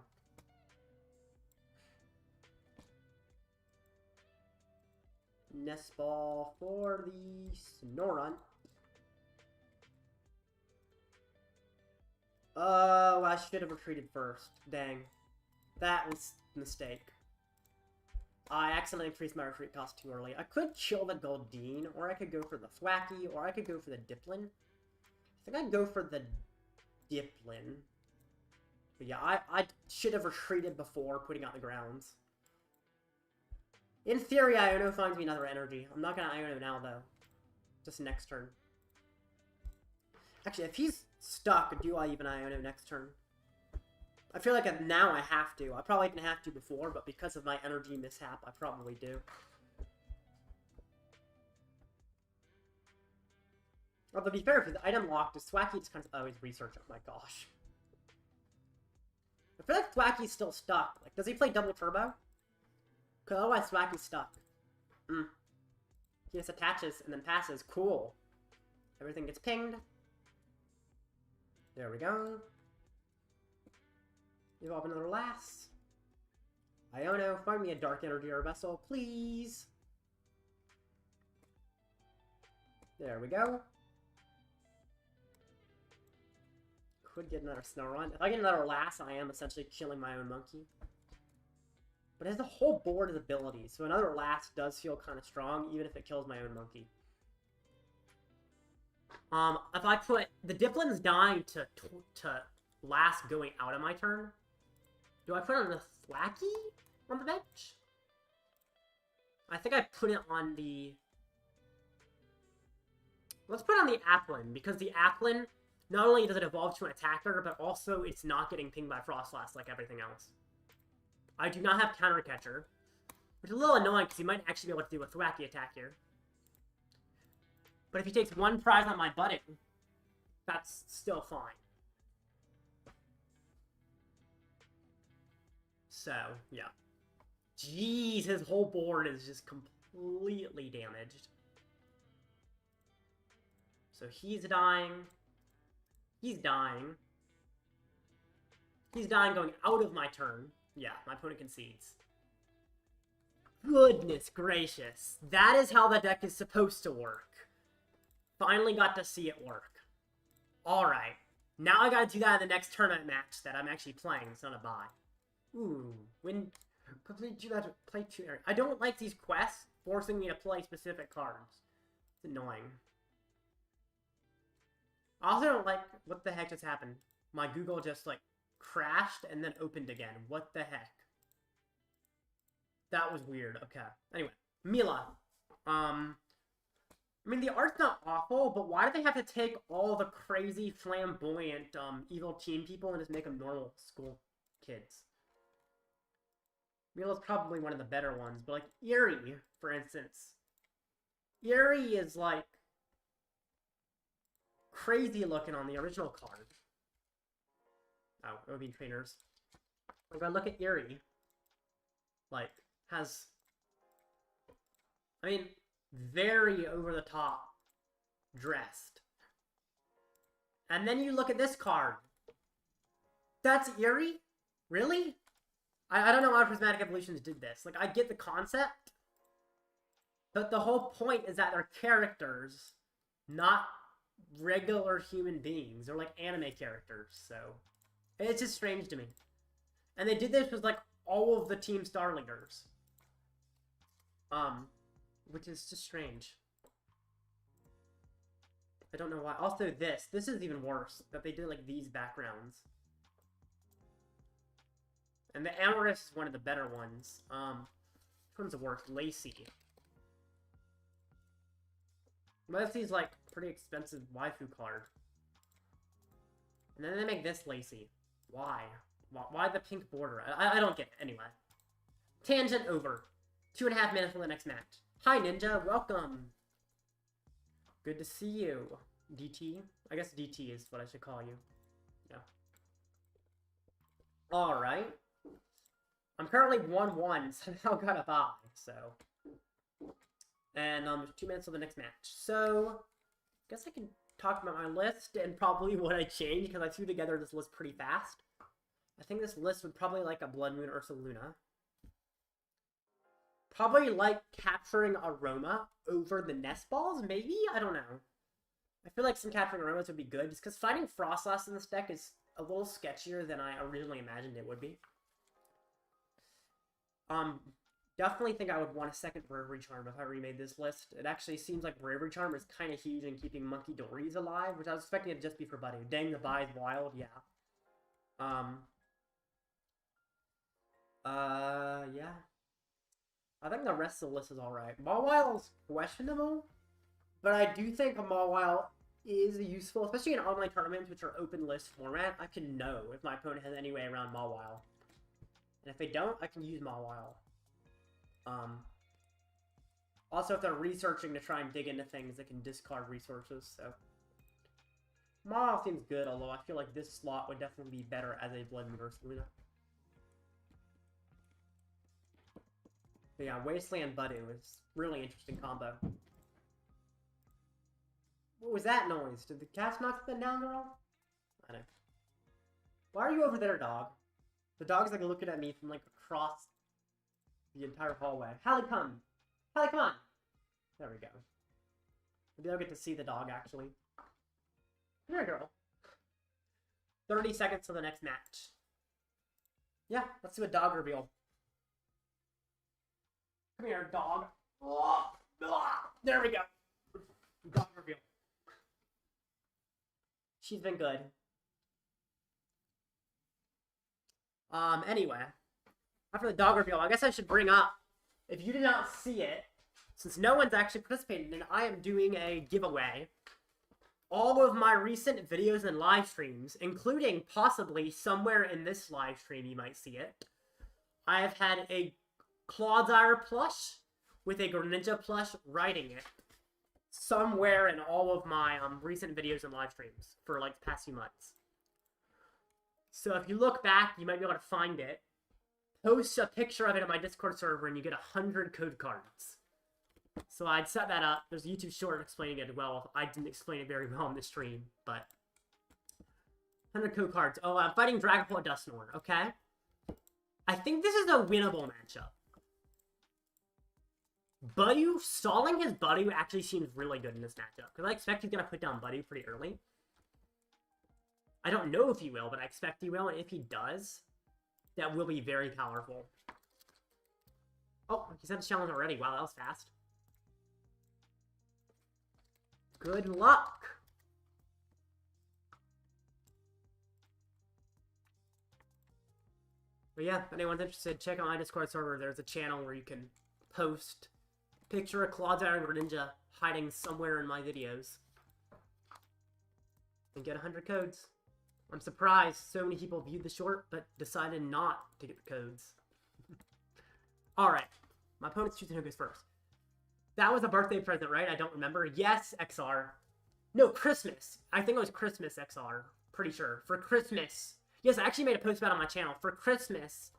Nest Ball for the Snorunt. Oh, I should have retreated first. Dang. That was a mistake. I accidentally increased my retreat cost too early. I could chill the Goldeen, or I could go for the Thwacky, or I could go for the Dipplin. I think I'd go for the Dipplin. But yeah, I should have retreated before putting out the grounds. In theory, Iono finds me another energy. I'm not going to Iono now, though. Just next turn. Actually, if he's stuck, do I even Iono next turn? I feel like now I have to. I probably didn't have to before, but because of my energy mishap, I probably do. Although, to be fair, if the item locked, is Thwacky just kind of always research? Oh my gosh. I feel like Thwacky's still stuck. Like, does he play double turbo? Because otherwise Thwacky's stuck. He just attaches and then passes. Cool. Everything gets pinged. There we go. Evolve another Lass. Iono, find me a Dark Energy or a Vessel, please. There we go. Could get another Snorunt. If I get another Lass, I am essentially killing my own monkey. But it has the whole board of abilities, so another Lass does feel kind of strong, even if it kills my own monkey. If I put... the Dipplin's dying to Lass going out of my turn. Do I put on the Thwacky on the bench? I think I put it on the... let's put it on the Applin, because the Applin, not only does it evolve to an attacker, but also it's not getting pinged by Froslass like everything else. I do not have Counter Catcher, which is a little annoying because he might actually be able to do a Thwacky attack here. But if he takes one prize on my button, that's still fine. So, yeah. Jeez, his whole board is just completely damaged. So he's dying. He's dying. He's dying going out of my turn. Yeah, my opponent concedes. Goodness gracious. That is how the deck is supposed to work. Finally got to see it work. Alright. Now I gotta do that in the next tournament match that I'm actually playing. It's not a buy. Ooh. Complete 2 matches. Play 2 areas. I don't like these quests forcing me to play specific cards. It's annoying. I also don't like... What the heck just happened? My Google just, like, crashed and then opened again. What the heck? That was weird. Okay. Anyway. Mila. I mean, the art's not awful, but why do they have to take all the crazy, flamboyant, evil teen people and just make them normal school kids? Mila's probably one of the better ones, but, like, Eerie, for instance. Eerie is, like, crazy looking on the original card. Oh, it would be trainers. Like, if I look at Eerie, like, has... I mean... very over-the-top dressed. And then you look at this card. That's Eerie? Really? I don't know why Prismatic Evolutions did this. Like, I get the concept, but the whole point is that they're characters, not regular human beings. They're like anime characters, so... It's just strange to me. And they did this with, like, all of the Team Star Leaders. Which is just strange. I don't know why. Also, this is even worse. That they did, like, these backgrounds. And the Amorous is one of the better ones. Which one's the worst? Lacey. Lacey's, like, pretty expensive waifu card. And then they make this Lacey. Why? Why the pink border? I don't get it. Anyway. Tangent over. 2.5 minutes for the next match. Hi, Ninja. Welcome. Good to see you. DT? I guess DT is what I should call you. Yeah. Alright. I'm currently 1-1. Somehow got a bye, so... And, 2 minutes for the next match. So, I guess I can talk about my list and probably what I changed, because I threw together this list pretty fast. I think this list would probably like a Blood Moon Ursaluna. Probably like capturing Aroma over the Nest Balls, maybe? I don't know. I feel like some capturing Aromas would be good, just because finding Froslass in this deck is a little sketchier than I originally imagined it would be. Definitely think I would want a second Bravery Charm if I remade this list. It actually seems like Bravery Charm is kind of huge in keeping Munkidoris alive, which I was expecting it to just be for Buddy. Dang, the buy is wild, yeah. Yeah. I think the rest of the list is alright. Mawile's questionable, but I do think Mawile is useful, especially in online tournaments, which are open list format. I can know if my opponent has any way around Mawile. And if they don't, I can use Mawile. Also, if they're researching to try and dig into things, they can discard resources, so... Mawile seems good, although I feel like this slot would definitely be better as a Blood Moon Ursaluna. But yeah, Wasteland Budew is really interesting combo. What was that noise? Did the cats knock something down, girl? I don't know. Why are you over there, dog? The dog's like looking at me from like across the entire hallway. Hallie, come! Hallie, come on! There we go. Maybe I'll get to see the dog, actually. Come here, girl. 30 seconds to the next match. Yeah, let's do a dog reveal. Come here, dog. There we go. Dog reveal. She's been good. Anyway. After the dog reveal, I guess I should bring up, if you did not see it, since no one's actually participated in it, I am doing a giveaway. All of my recent videos and live streams, including possibly somewhere in this live stream you might see it, I have had a Clawdire plush with a Greninja plush riding it somewhere in all of my recent videos and live streams for like the past few months. So if you look back, you might be able to find it. Post a picture of it on my Discord server and you get 100 code cards. So I'd set that up. There's a YouTube short explaining it well. I didn't explain it very well on the stream, but 100 code cards. Oh, I'm fighting Dragapult Dusknoir, okay? I think this is a winnable matchup. Budew, stalling his Budew actually seems really good in this matchup. Because I expect he's going to put down Budew pretty early. I don't know if he will, but I expect he will. And if he does, that will be very powerful. Oh, he's had a challenge already. Wow, that was fast. Good luck. But yeah, if anyone's interested, check out my Discord server. There's a channel where you can post a picture of Clodsire and Greninja hiding somewhere in my videos. And get 100 codes. I'm surprised so many people viewed the short, but decided not to get the codes. Alright, my opponent's choosing who goes first. That was a birthday present, right? I don't remember. Yes, XR. No, Christmas. I think it was Christmas, XR. Pretty sure. For Christmas. Yes, I actually made a post about it on my channel. For Christmas,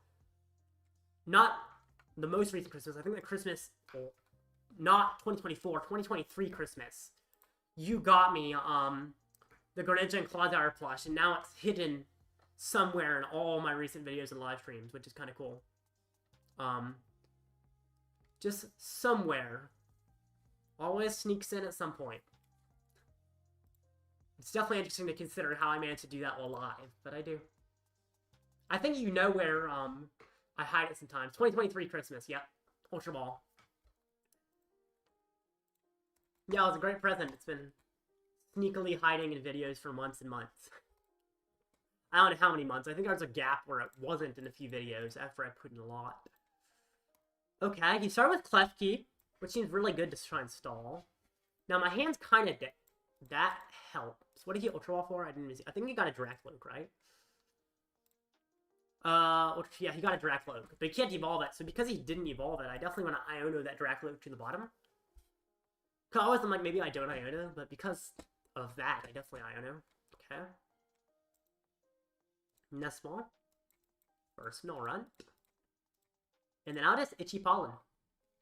not the most recent Christmas, I think the Christmas, not 2024, 2023 Christmas, you got me the Greninja and Clodsire plush, and now it's hidden somewhere in all my recent videos and live streams, which is kind of cool. Just somewhere. Always sneaks in at some point. It's definitely interesting to consider how I managed to do that while live, but I do. I think you know where I hide it sometimes. 2023 Christmas, yep. Ultra Ball. Yeah, it was a great present. It's been sneakily hiding in videos for months and months. I don't know how many months. I think there was a gap where it wasn't in a few videos after I put in a lot. Okay, you start with Klefki, which seems really good to try and stall. Now, my hand's kind of dead. That helps. What did he Ultra Ball for? I didn't even see. I think he got a Dracloak, right? Yeah, he got a Dracloak. But he can't evolve it, so because he didn't evolve it, I definitely want to Iono that Dracloak to the bottom. Because I was like, maybe I don't Iono, but because of that, I definitely Iono. Okay. Nesmall. Or Snorunt. And then I'll just Itchy Pollen.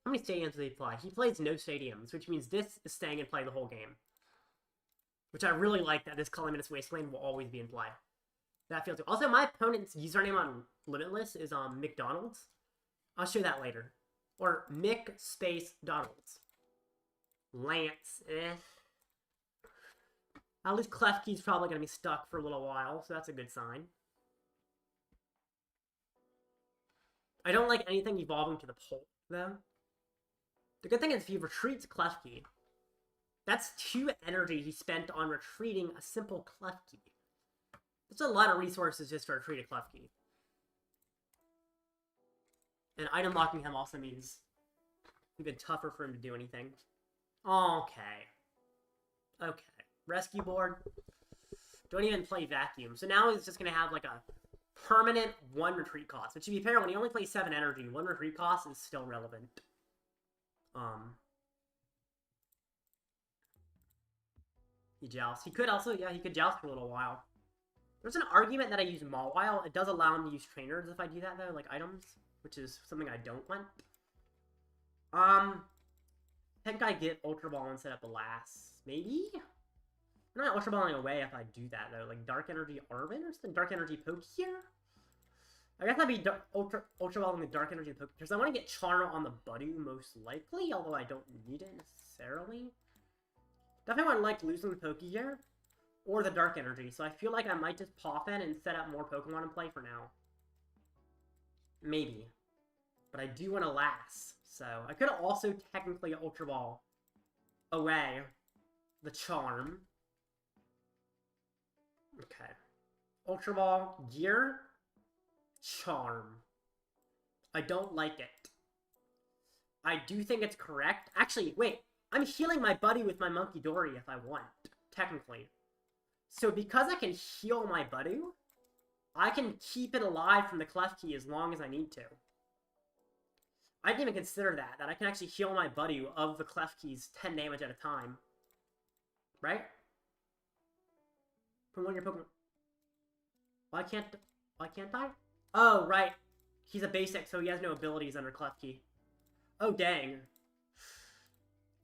How many stadiums does he play? He plays no stadiums, which means this is staying in play the whole game. Which I really like that this Calamitous Wasteland will always be in play. That feels good. Also, my opponent's username on Limitless is McDonald's. I'll show that later. Or Mick Space Donalds. Lance, At least Klefki's probably going to be stuck for a little while, so that's a good sign. I don't like anything evolving to the pole, though. The good thing is if he retreats Klefki, that's 2 energy he spent on retreating a simple Klefki. That's a lot of resources just to retreat a Klefki. And item locking him also means it's been tougher for him to do anything. Okay. Okay. Rescue board. Don't even play Vacuum. So now he's just going to have like a permanent 1 retreat cost. Which to be fair, when he only plays 7 energy, 1 retreat cost is still relevant. He jousts. He could also, yeah, he could joust for a little while. There's an argument that I use Mawile. It does allow him to use trainers if I do that, though, like items, which is something I don't want. I think I get Ultra Ball instead of Blast. Maybe? I'm not Ultra Balling away if I do that, though. Like Dark Energy Arven or something? Dark Energy Pokégear? I guess I'd be Ultra Balling the Dark Energy Pokégear. Because I want to get Charm on the Budew, most likely, although I don't need it necessarily. Definitely would like losing the Pokégear or the Dark Energy, so I feel like I might just Poffin and set up more Pokemon in play for now. Maybe. But I do want to last, so I could also technically Ultra Ball away the Charm. Okay. Ultra Ball, Gear, Charm. I don't like it. I do think it's correct. Actually, wait. I'm healing my Buddy with my Munkidori if I want, technically. So because I can heal my Budew, I can keep it alive from the Klefki as long as I need to. I didn't even consider that I can actually heal my Budew of the Klefki's 10 damage at a time. Right? From one of your Pokemon. Why can't I? Oh, right. He's a basic, so he has no abilities under Klefki. Oh, dang.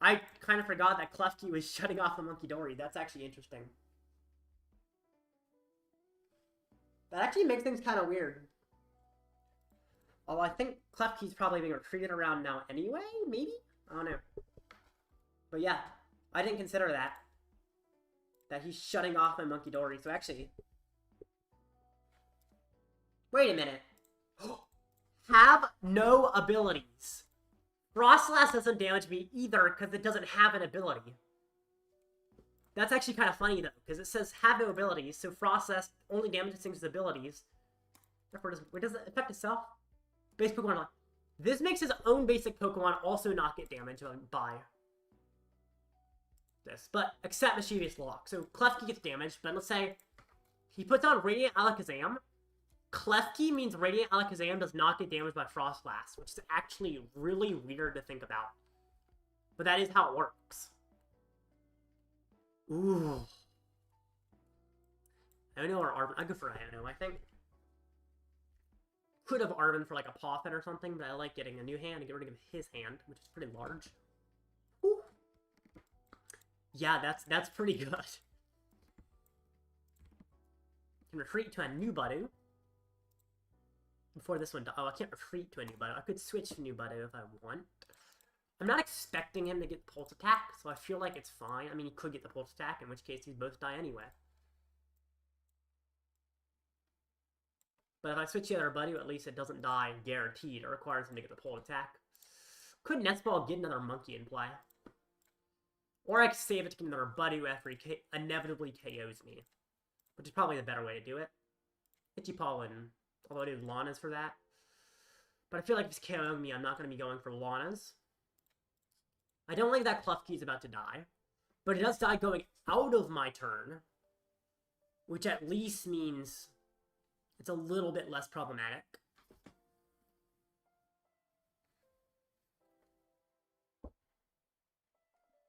I kind of forgot that Klefki was shutting off the Munkidori. That's actually interesting. That actually makes things kind of weird. Although I think Klefki's probably being retreated around now anyway, maybe? I don't know. But yeah, I didn't consider that. That he's shutting off my Munkidori. So actually... Wait a minute. Have no abilities. Froslass doesn't damage me either because it doesn't have an ability. That's actually kind of funny though, because it says have no abilities, so Froslass only damages things with abilities. Therefore, does it affect itself? Base Pokemon. This makes his own basic Pokemon also not get damaged by this, but except Mischievous Lock. So Klefki gets damaged, but let's say he puts on Radiant Alakazam. Klefki means Radiant Alakazam does not get damaged by Froslass, which is actually really weird to think about. But that is how it works. Ooh. Iono or Arven? I'd go for Iono, I think. Could have Arven for like a Poffin or something, but I like getting a new hand and get rid of his hand, which is pretty large. Ooh. Yeah, that's pretty good. Can retreat to a new Budew. Before this one... Oh, I can't retreat to a new Budew. I could switch to new Budew if I want. I'm not expecting him to get Pulse Attack, so I feel like it's fine. I mean, he could get the Pulse Attack, in which case he'd both die anyway. But if I switch the other Budew, at least it doesn't die guaranteed. It requires him to get the Pulse Attack. Could Nestball get another Monkey in play? Or I could save it to get another Budew after he inevitably KOs me. Which is probably the better way to do it. Itchy-Pollen. Although I did Lana's for that. But I feel like if he's KOing me, I'm not going to be going for Lana's. I don't think that Klefki's about to die. But it does die going out of my turn. Which at least means it's a little bit less problematic.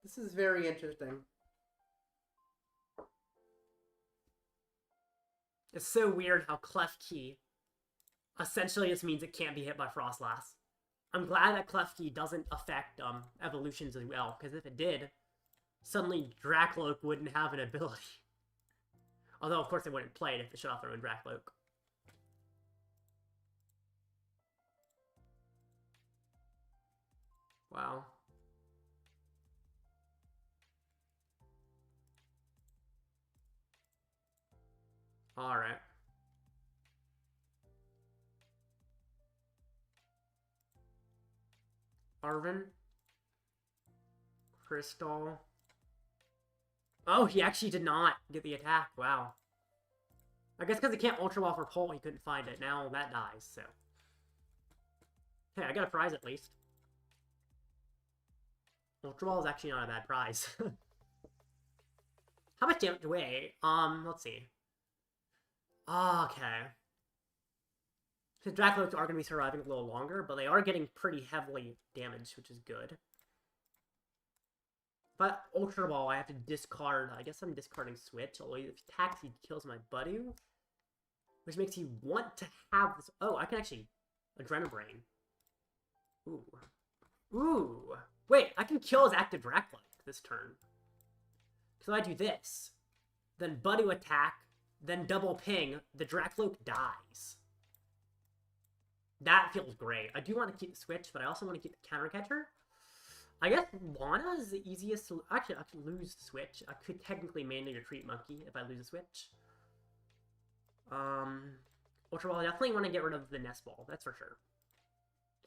This is very interesting. It's so weird how Klefki essentially just means it can't be hit by Froslass. I'm glad that Klefki doesn't affect evolutions as well, because if it did, suddenly Dracloak wouldn't have an ability. Although, of course, they wouldn't play it if they shut off their own Dracloak. Wow. Alright. Arven. Crystal. Oh, he actually did not get the attack. Wow. I guess because he can't Ultra Ball for Pole, he couldn't find it. Now that dies, so. Hey, I got a prize at least. Ultra Ball is actually not a bad prize. How much damage? Wait, let's see. Okay. His Dracloaks are going to be surviving a little longer, but they are getting pretty heavily damaged, which is good. But Ultra Ball, I have to discard. I guess I'm discarding Switch. Although if he attacks, he kills my Budew. Which makes you want to have this. Oh, I can actually Adrenabrain. Ooh. Ooh. Wait, I can kill his active Dracloak this turn. So I do this. Then Budew attack. Then double ping. The Dracloak dies. That feels great. I do want to keep the Switch, but I also want to keep the Counter Catcher. I guess Lana is the easiest to... Actually, I could lose the Switch. I could technically mainly retreat Monkey if I lose a Switch. Ultra Ball, I definitely want to get rid of the Nest Ball. That's for sure.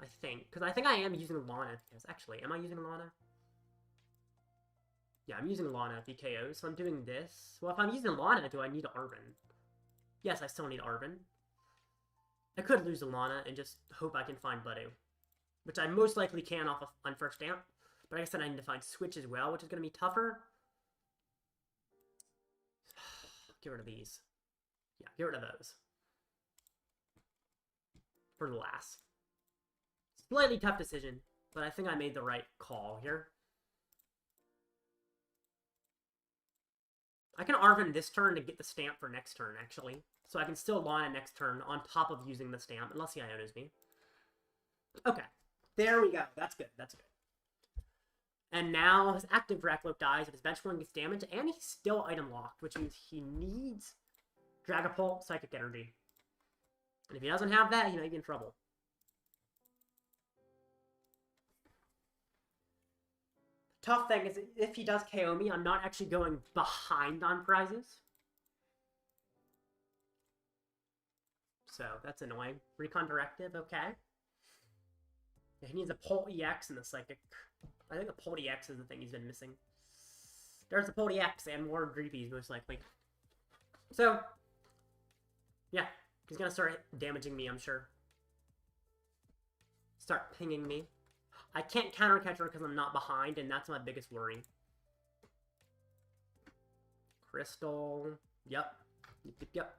I think. Because I think I am using Lana. Yes, actually, am I using Lana? Yeah, I'm using Lana if he KOs, so I'm doing this. Well, if I'm using Lana, do I need Arven? Yes, I still need Arven. I could lose the Lana and just hope I can find Budew. Which I most likely can off of, on first stamp. But I guess then I need to find Switch as well, which is going to be tougher. Get rid of these. Yeah, get rid of those. For the last. Slightly tough decision, but I think I made the right call here. I can Arven this turn to get the stamp for next turn, actually. So I can still Lana next turn on top of using the stamp, unless he Ionos me. Okay. There we go. That's good. That's good. And now his active Dracloak dies, if his bench one gets damaged, and he's still item locked, which means he needs Dragapult, Psychic Energy. And if he doesn't have that, he might be in trouble. Tough thing is, if he does KO me, I'm not actually going behind on prizes. So, that's annoying. Recon Directive, okay. Yeah, he needs a Pult EX and the Psychic. I think the Pult EX is the thing he's been missing. There's the Pult EX and more Greepies, most likely. So, yeah. He's gonna start damaging me, I'm sure. Start pinging me. I can't counter catcher because I'm not behind, and that's my biggest worry. Crystal. Yep. Yep.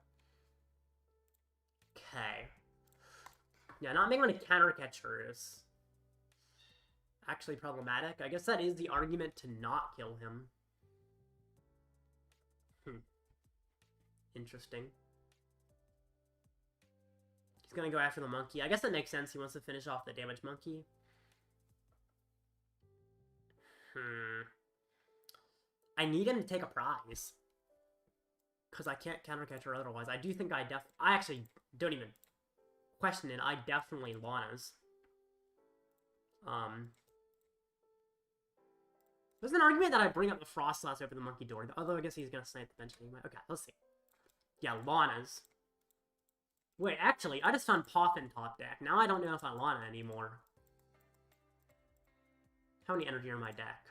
Okay. Yeah, not making any counter catcher is actually problematic. I guess that is the argument to not kill him. Interesting. He's gonna go after the monkey. I guess that makes sense. He wants to finish off the damaged monkey. I need him to take a prize. Because I can't counter catcher otherwise. I do think I actually don't even question it. I definitely Lana's. There's an argument that I bring up the Froslass over the Munkidori. Although I guess he's gonna snipe the bench anyway. Okay, let's see. Yeah, Lana's. Wait, actually, I just found Poffin top deck. Now I don't know if I Lana anymore. How many energy are in my deck?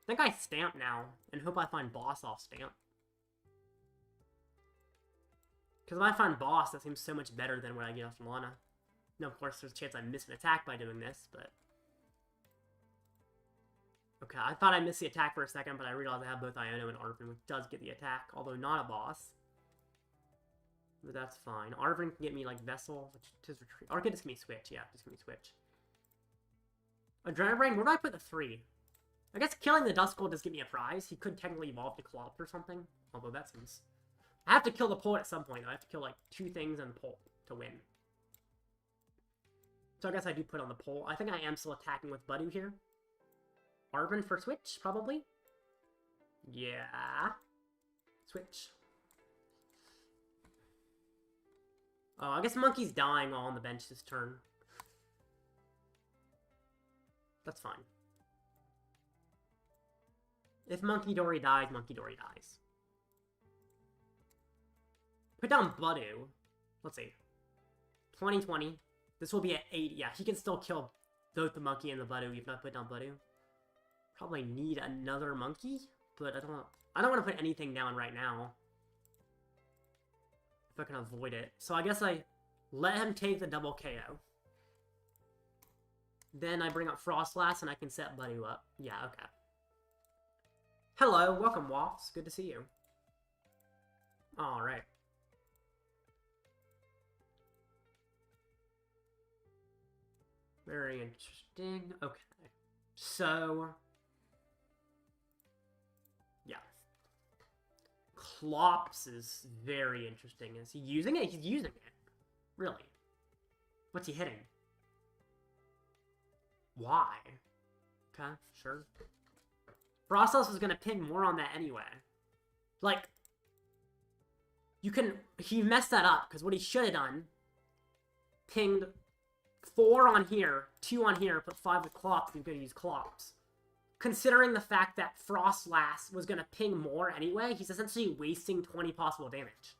I think I stamp now, and hope I find boss off stamp. Because if I find boss, that seems so much better than what I get off Lana. Now, of course, there's a chance I miss an attack by doing this, but... Okay, I thought I missed the attack for a second, but I realized I have both Iono and Arven, which does get the attack, although not a boss. But that's fine. Arven can get me, like, Vessel, which is retreat. Or just give me Switch, yeah, just give me Switch. Adrenaline Brain, where do I put the 3? I guess killing the Duskull does give me a prize. He could technically evolve to Clop or something, although that seems... I have to kill the Pult at some point, though. I have to kill, like, 2 things and the Pult to win. So I guess I do put on the Pult. I think I am still attacking with Budew here. Arven for Switch, probably? Yeah. Switch. Oh, I guess Monkey's dying all on the bench this turn. That's fine. If Munkidori dies, Munkidori dies. Put down Budew. Let's see. 2020. This will be at 80. Yeah, he can still kill both the monkey and the Budew even if I put down Budew. Probably need another monkey, but I don't want to put anything down right now. If I can avoid it. So I guess I let him take the double KO. Then I bring up Froslass and I can set Budew up. Yeah, okay. Hello, welcome, Woffs. Good to see you. Alright. Very interesting. Okay. So... yeah. Clops is very interesting. Is he using it? He's using it. Really? What's he hitting? Why? Okay, sure. Froslass was gonna ping more on that anyway. Like, you can... he messed that up, because what he should have done... pinged 4 on here, 2 on here, put 5 with Clops, he's gonna use Clops. Considering the fact that Froslass was gonna ping more anyway, he's essentially wasting 20 possible damage.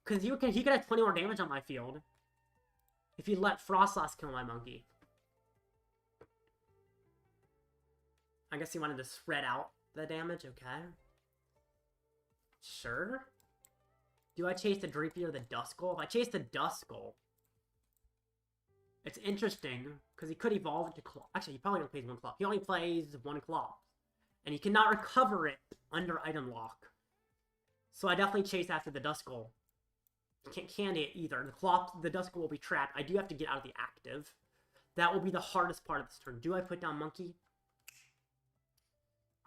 Because he could have 20 more damage on my field if he let Froslass kill my monkey. I guess he wanted to spread out the damage, okay. Sure. Do I chase the Dreepy or the Duskull? If I chase the Duskull, it's interesting, because he could evolve into Claw. Actually, he probably only plays 1 Claw. He only plays 1 Claw. And he cannot recover it under item lock. So I definitely chase after the Duskull. Can't candy it either. The Duskull will be trapped. I do have to get out of the active. That will be the hardest part of this turn. Do I put down Monkey?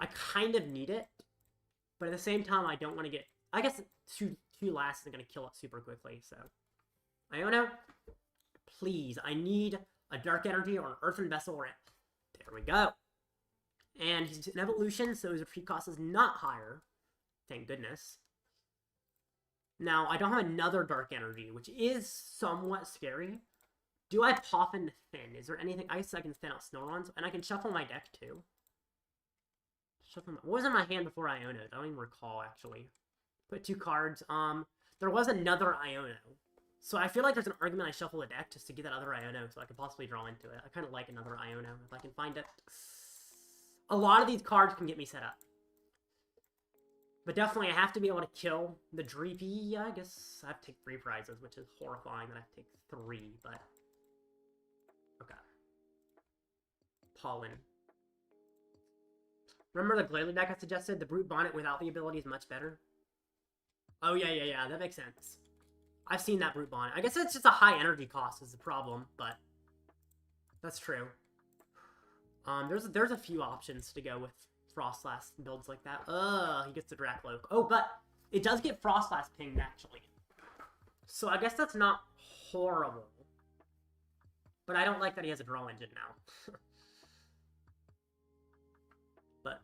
I kind of need it. But at the same time, I don't want to get... I guess 2 lasts is going to kill it super quickly, so... Iono? Please, I need a Dark Energy or an Earthen Vessel or there we go. And he's an evolution, so his retreat cost is not higher. Thank goodness. Now, I don't have another Dark Energy, which is somewhat scary. Do I Poffin to thin? Is there anything? I guess I can thin out Snorunt, and I can shuffle my deck too. What was in my hand before Iono? I don't even recall, actually. Put 2 cards. There was another Iono. So I feel like there's an argument I shuffle a deck just to get that other Iono so I can possibly draw into it. I kind of like another Iono if I can find it. A lot of these cards can get me set up. But definitely I have to be able to kill the Dreepy. I guess I have to take 3 prizes, which is horrifying that I have to take 3, but... Okay. Pollen. Remember the Glalie deck I suggested? The Brute Bonnet without the ability is much better? Oh, yeah, that makes sense. I've seen that Brute Bonnet. I guess it's just a high energy cost is the problem, but... That's true. There's a few options to go with Froslass builds like that. He gets the Dracloak. Oh, but it does get Froslass pinged, actually. So I guess that's not horrible. But I don't like that he has a draw engine now. But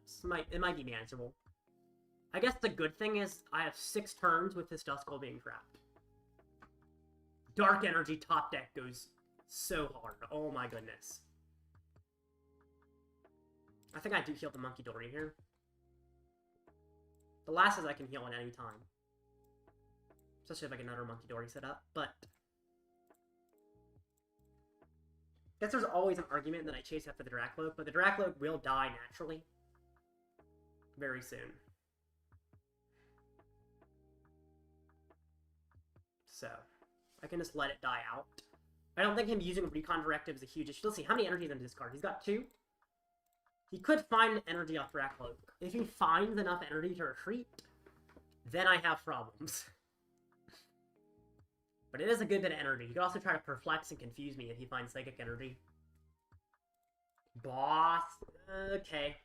it might be manageable. I guess the good thing is I have 6 turns with this Duskull being trapped. Dark Energy top deck goes so hard. Oh my goodness. I think I do heal the Munkidori here. The last is I can heal at any time. Especially if I get another Munkidori set up, but... I guess there's always an argument that I chase after the Dracloak, but the Dracloak will die naturally. Very soon. So, I can just let it die out. I don't think him using a Recon Directive is a huge issue. Let's see, how many energies in this card? He's got 2. He could find energy off Dracloak. If he finds enough energy to retreat, then I have problems. But it is a good bit of energy. He could also try to perplex and confuse me if he finds Psychic Energy. Boss. Okay.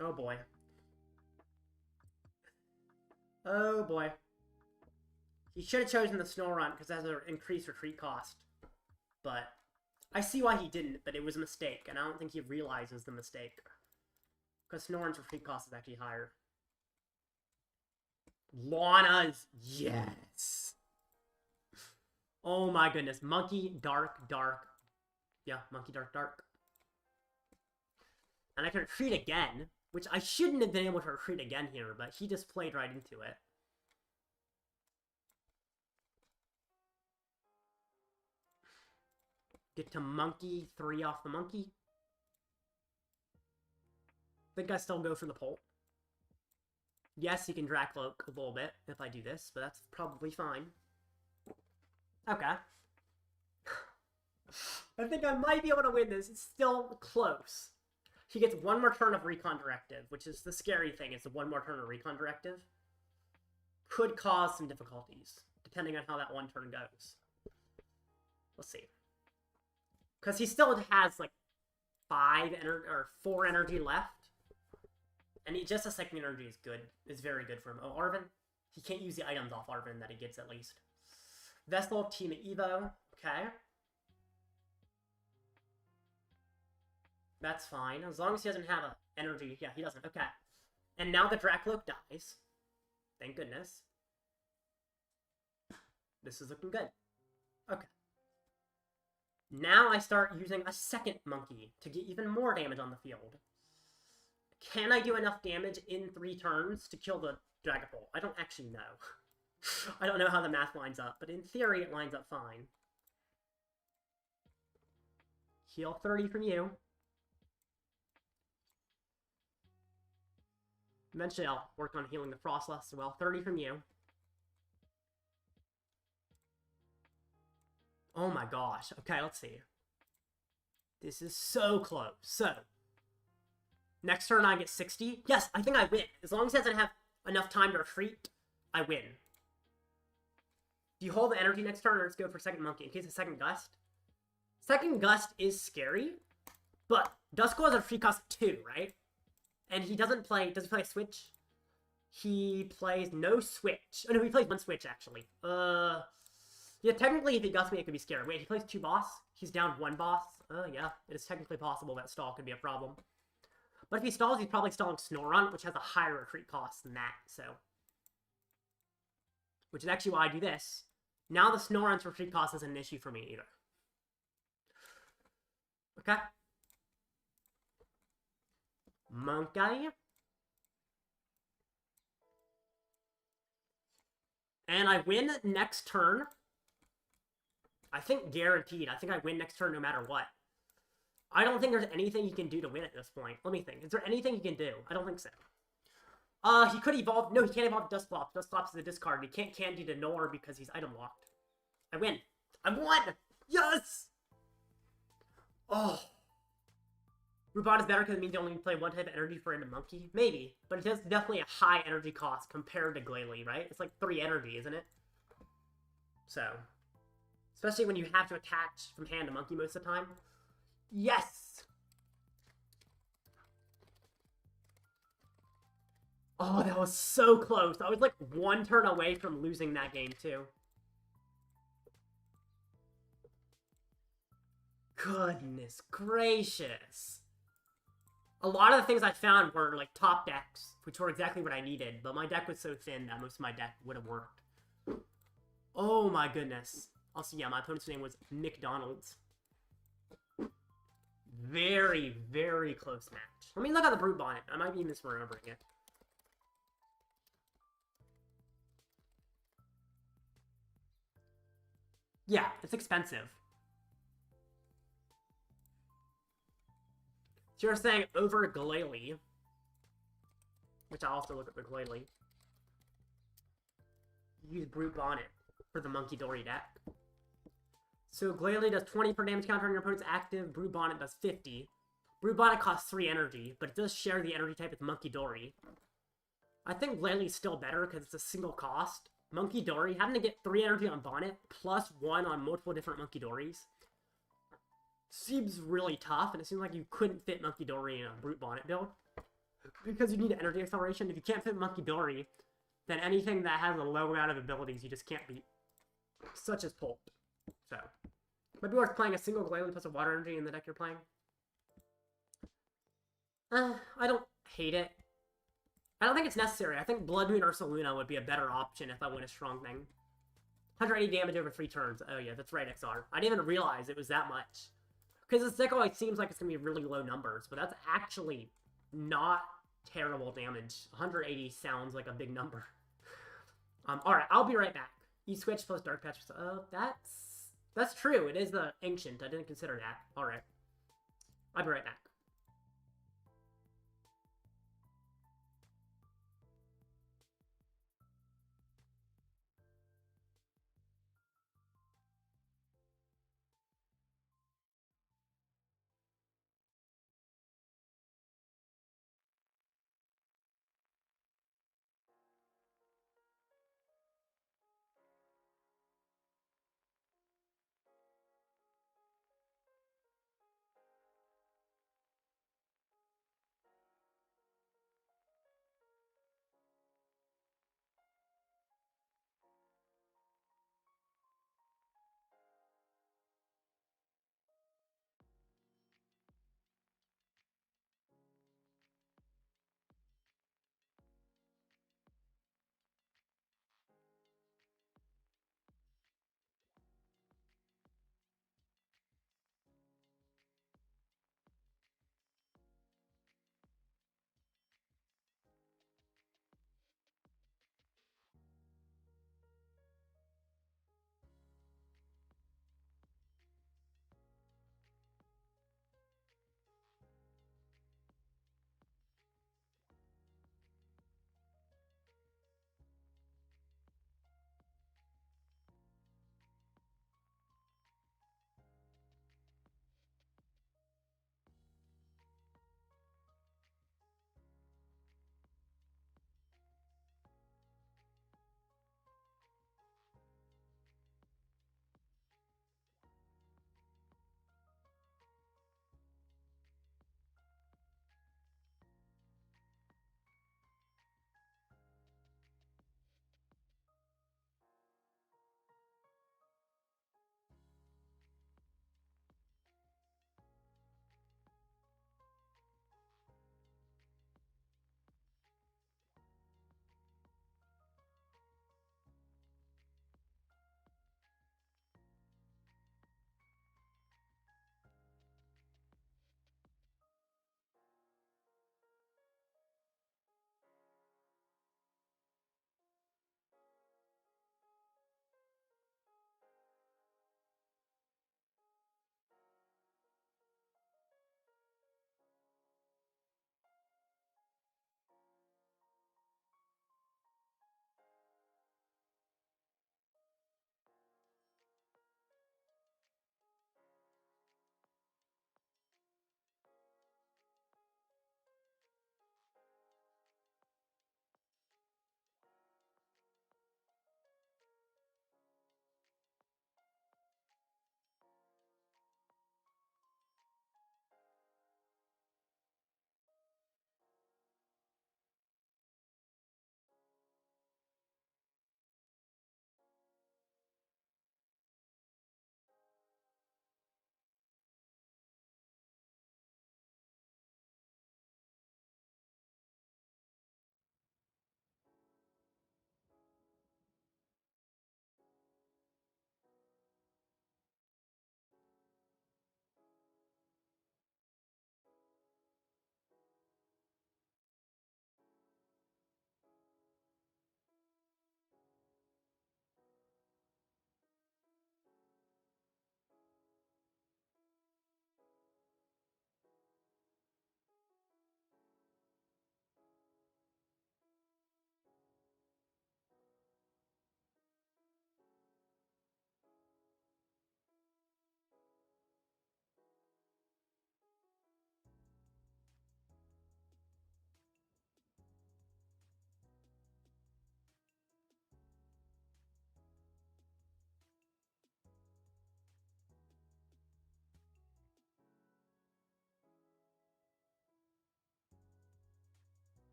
Oh boy. Oh boy. He should have chosen the Snorunt because it has an increased retreat cost. But I see why he didn't, but it was a mistake, and I don't think he realizes the mistake. Because Snorunt's retreat cost is actually higher. Lana's, yes! Oh my goodness. Monkey, dark. Yeah, Monkey, dark. And I can retreat again, which I shouldn't have been able to retreat again here, but he just played right into it. Get to Monkey, 3 off the Monkey. Think I still go for the Pole. Yes, he can Dracloak a little bit if I do this, but that's probably fine. Okay. I think I might be able to win this. It's still close. He gets 1 more turn of Recon Directive, which is the scary thing. It's a 1 more turn of Recon Directive. Could cause some difficulties, depending on how that 1 turn goes. Let's see. Because he still has, like, 4 energy left. And just a second energy is good. Is very good for him. Oh, Arven? He can't use the items off Arven that he gets, at least. Vessel, Team Evo. Okay. That's fine. As long as he doesn't have a energy. Yeah, he doesn't. Okay. And now the Dracloak dies. Thank goodness. This is looking good. Okay. Now I start using a second Monkey to get even more damage on the field. Can I do enough damage in 3 turns to kill the Dragapult? I don't actually know. I don't know how the math lines up, but in theory it lines up fine. Heal 30 from you. Eventually I'll work on healing the Froslass as well. 30 from you. Oh my gosh. Okay, let's see. This is so close. So, next turn I get 60. Yes, I think I win. As long as he doesn't have enough time to retreat, I win. Do you hold the energy next turn or just go for second Monkey in case of second Gust? Second Gust is scary, but Duskull has a free cost 2, right? And he doesn't play... Does he play a Switch? He plays no Switch. Oh no, he plays 1 Switch, actually. Yeah, technically if he Gusts me, it could be scary. Wait, he plays 2 boss? He's down 1 boss? Yeah, it is technically possible that stall could be a problem. But if he stalls, he's probably stalling Snorunt, which has a higher retreat cost than that, so... Which is actually why I do this. Now the Snorunt's retreat cost isn't an issue for me either. Okay. Monkey. And I win next turn. I think guaranteed. I think I win next turn no matter what. I don't think there's anything you can do to win at this point. Let me think. Is there anything you can do? I don't think so. He could evolve. No, he can't evolve Dusclops. Dusclops is a discard. He can't Candy to Nor because he's item locked. I win. I won! Yes! Oh. Rubot is better because it means you only play one type of energy for a monkey? Maybe. But it is definitely a high energy cost compared to Glalie, right? It's like 3 energy, isn't it? So. Especially when you have to attach from hand to monkey most of the time. Yes! Oh, that was so close. I was like 1 turn away from losing that game, too. Goodness gracious. A lot of the things I found were like top decks, which were exactly what I needed, but my deck was so thin that most of my deck would have worked. Oh my goodness. Also, yeah, my opponent's name was McDonald's. Very, very close match. Let me look at the Brute Bonnet. I might be misremembering it. Yeah, it's expensive. So you're saying over Glalie, which I'll also look at the Glalie. Use Brute Bonnet for the Munkidori deck. So Glalie does 20 per damage counter on your opponent's active. Brute Bonnet does 50. Brute Bonnet costs 3 energy, but it does share the energy type with Munkidori. I think Glalie's still better because it's a single cost. Munkidori, having to get 3 energy on Bonnet, plus 1 on multiple different Munkidoris, seems really tough, and it seems like you couldn't fit Munkidori in a Brute Bonnet build. Because you need energy acceleration. If you can't fit Munkidori, then anything that has a low amount of abilities you just can't beat. Such as Pulp. So, might be worth playing a single Glalie plus a water energy in the deck you're playing. I don't hate it. I don't think it's necessary. I think Blood Moon Ursaluna would be a better option if I win a strong thing. 180 damage over 3 turns. Oh yeah, that's right, XR. I didn't even realize it was that much. Because this deck always seems like it's going to be really low numbers, but that's actually not terrible damage. 180 sounds like a big number. Alright, I'll be right back. E-Switch plus Dark Patch. That's true. It is the Ancient. I didn't consider that. Alright. I'll be right back.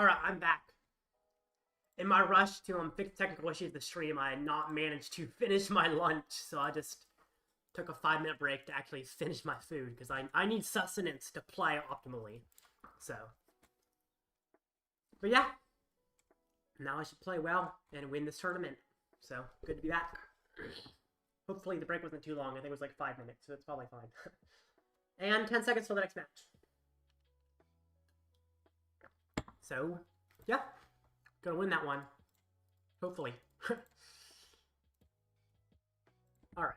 Alright, I'm back. In my rush to fix technical issues with the stream, I had not managed to finish my lunch, so I just took a 5-minute break to actually finish my food, because I need sustenance to play optimally. So. But yeah. Now I should play well and win this tournament. So, good to be back. Hopefully the break wasn't too long. I think it was like 5 minutes, so it's probably fine. And 10 seconds till the next match. So, yeah. Gonna win that one. Hopefully. Alright.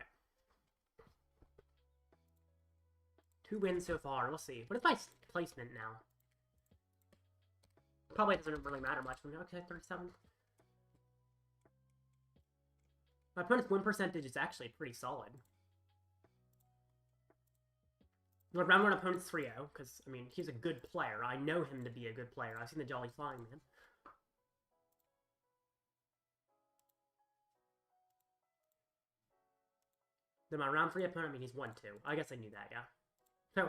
2 wins so far. We'll see. What is my placement now? Probably doesn't really matter much. Okay, 37. My opponent's win percentage is actually pretty solid. Well, round 1 opponent's 3-0, because, I mean, he's a good player. I know him to be a good player. I've seen the Jolly Flying Man. Then my round 3 opponent, I mean, he's 1-2. I guess I knew that, yeah. So,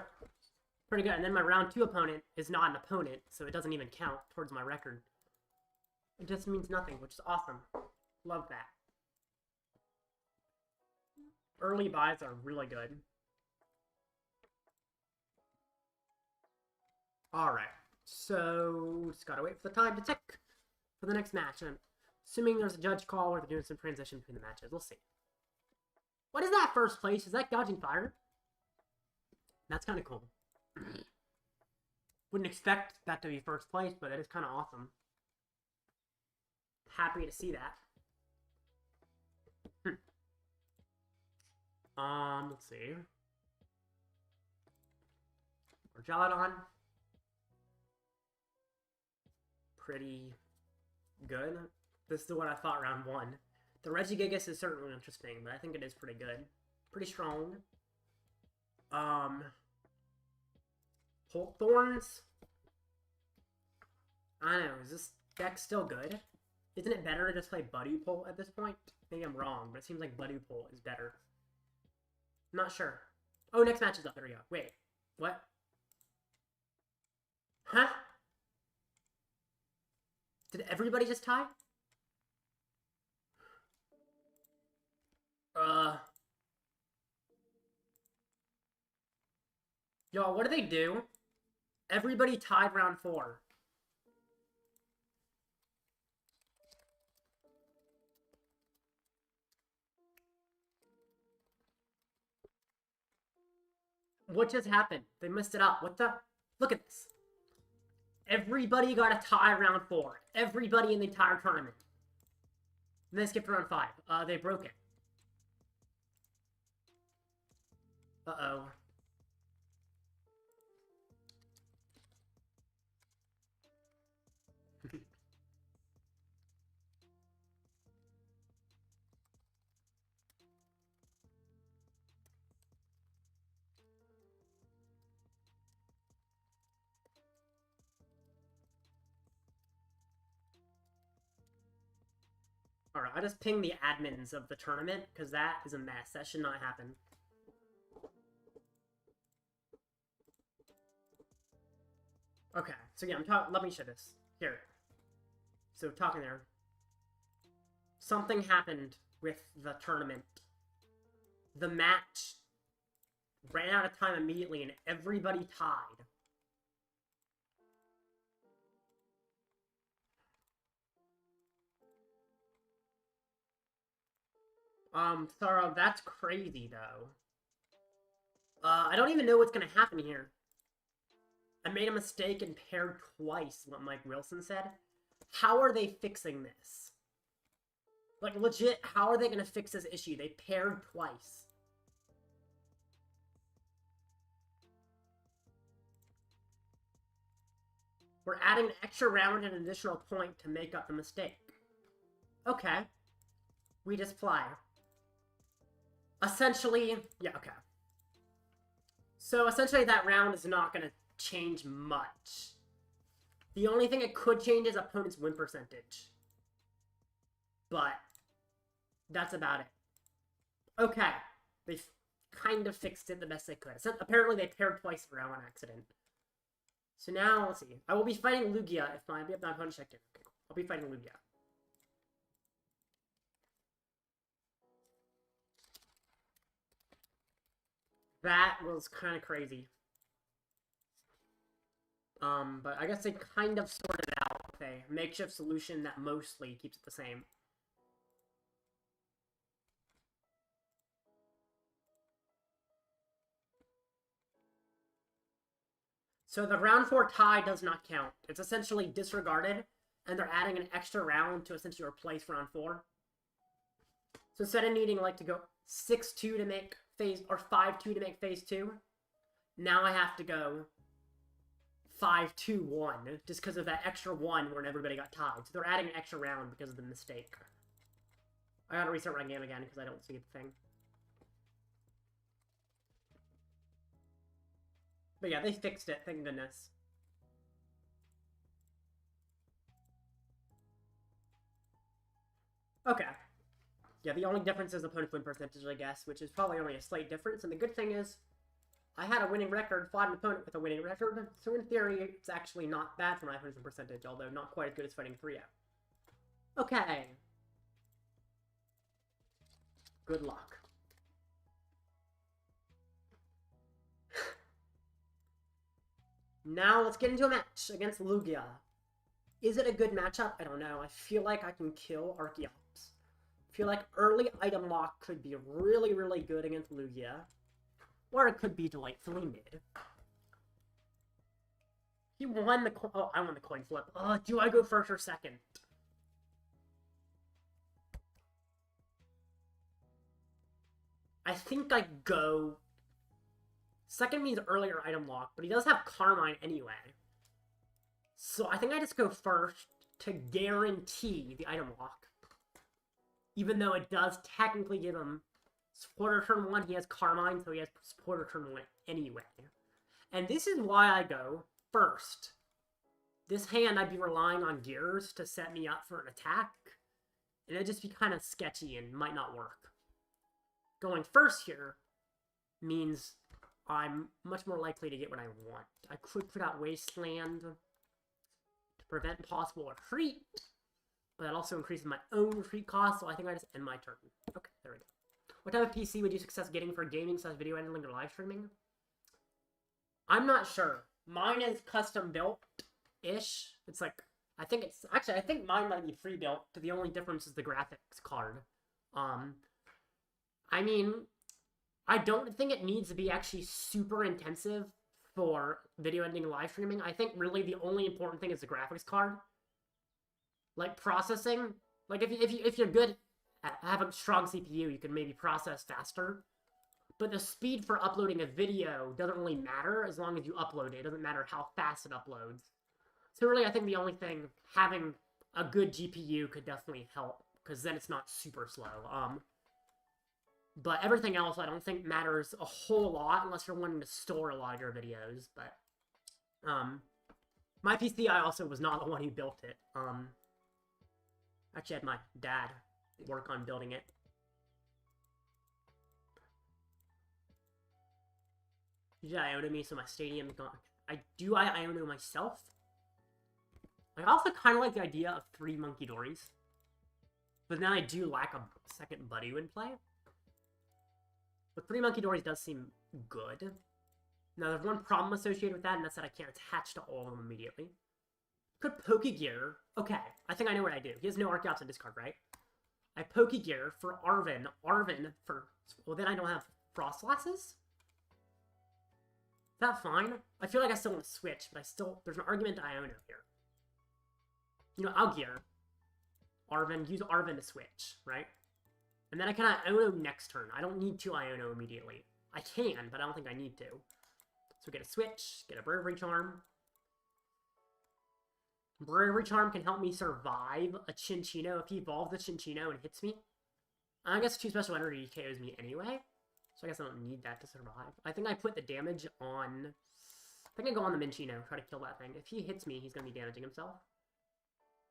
pretty good. And then my round 2 opponent is not an opponent, so it doesn't even count towards my record. It just means nothing, which is awesome. Love that. Early buys are really good. Alright, so just gotta wait for the time to tick for the next match. I'm assuming there's a judge call or they're doing some transition between the matches. We'll see. What is that first place? Is that dodging fire? That's kind of cool. Wouldn't expect that to be first place, but it is kind of awesome. Happy to see that. Let's see. Or Gelodon. Pretty good. This is what I thought round 1. The Regigigas is certainly interesting, but I think it is pretty good. Pretty strong. Holt Thorns. I don't know, is this deck still good? Isn't it better to just play Budew at this point? Maybe I'm wrong, but it seems like Budew is better. I'm not sure. Oh, next match is up. There we go. Wait. What? Huh? Did everybody just tie? Yo, what do they do? Everybody tied round 4. What just happened? They messed it up. What the? Look at this. Everybody got a tie round 4. Everybody in the entire tournament. And they skipped round 5. They broke it. Uh-oh. Alright, I just pinged the admins of the tournament, because that is a mess. That should not happen. Okay, so yeah, let me show this. Here. So, talking there. Something happened with the tournament. The match ran out of time immediately, and everybody tied. Thorough, that's crazy, though. I don't even know what's gonna happen here. I made a mistake and paired twice, what Mike Wilson said. How are they fixing this? Like, legit, how are they gonna fix this issue? They paired twice. We're adding an extra round and an additional point to make up the mistake. Okay. We just fly. Essentially, yeah, okay. So, essentially, that round is not going to change much. The only thing it could change is opponent's win percentage. But, that's about it. Okay. They kind of fixed it the best they could. Apparently, they paired twice for on accident. So now, let's see. I will be fighting Lugia if my opponent checked in. Okay, I'll be fighting Lugia. That was kind of crazy. But I guess they kind of sorted it out with a makeshift solution that mostly keeps it the same. So the round 4 tie does not count. It's essentially disregarded, and they're adding an extra round to essentially replace round 4. So instead of needing like to go 6-2 to make phase, or 5-2 to make phase 2, now I have to go 5-2-1, just because of that extra 1 when everybody got tied. So they're adding an extra round because of the mistake. I gotta restart my game again because I don't see the thing. But yeah, they fixed it, thank goodness. Okay. Yeah, the only difference is opponent's win percentage, I guess, which is probably only a slight difference. And the good thing is, I had a winning record, fought an opponent with a winning record, so in theory, it's actually not bad for my opponent's win percentage, although not quite as good as fighting 3-0. Okay. Good luck. Now, let's get into a match against Lugia. Is it a good matchup? I don't know. I feel like I can kill Archeops. I feel like early item lock could be really, really good against Lugia. Or it could be delightfully mid. He won the coin... Oh, I won the coin flip. Do I go first or second? I think I go... Second means earlier item lock, but he does have Carmine anyway. So I think I just go first to guarantee the item lock. Even though it does technically give him supporter turn 1, he has Carmine, so he has supporter turn 1 anyway. And this is why I go first. This hand, I'd be relying on gears to set me up for an attack. And it'd just be kind of sketchy and might not work. Going first here means I'm much more likely to get what I want. I could put out Wasteland to prevent possible retreat, but that also increases my own retreat cost, so I think I just end my turn. Okay, there we go. What type of PC would you success getting for gaming / video editing or live streaming? I'm not sure. Mine is custom built-ish. It's like, I think mine might be pre-built, but the only difference is the graphics card. I mean, I don't think it needs to be actually super intensive for video editing and live streaming. I think really the only important thing is the graphics card. Like processing, like if you're good at having a strong CPU, you can maybe process faster. But the speed for uploading a video doesn't really matter as long as you upload it. It doesn't matter how fast it uploads. So really, I think the only thing, having a good GPU could definitely help, because then it's not super slow. But everything else I don't think matters a whole lot unless you're wanting to store a lot of your videos. But my PC, I also was not the one who built it. Actually had my dad work on building it. You did Iono me, so my stadium's gone. I Iono myself. I also kind of like the idea of 3 Munkidoris. But then I do lack a second Budew in play. But 3 Munkidoris does seem good. Now, there's one problem associated with that, and that's that I can't attach to all of them immediately. Could Pokégear... Okay, I think I know what I do. He has no Archeops in discard, right? I Pokégear for Arven. Arven for... Well, then I don't have Froslasses? Is that fine? I feel like I still want to switch, but I still... There's an argument to Iono here. You know, I'll gear. Arven, use Arven to switch, right? And then I can Iono next turn. I don't need to Iono immediately. I can, but I don't think I need to. So get a switch, get a Bravery Charm. Bravery Charm can help me survive a Chinchino if he evolves the Chinchino and hits me. I guess 2 special energy KOs me anyway. So I guess I don't need that to survive. I think I put the damage on... I think I go on the Minchino, try to kill that thing. If he hits me, he's going to be damaging himself.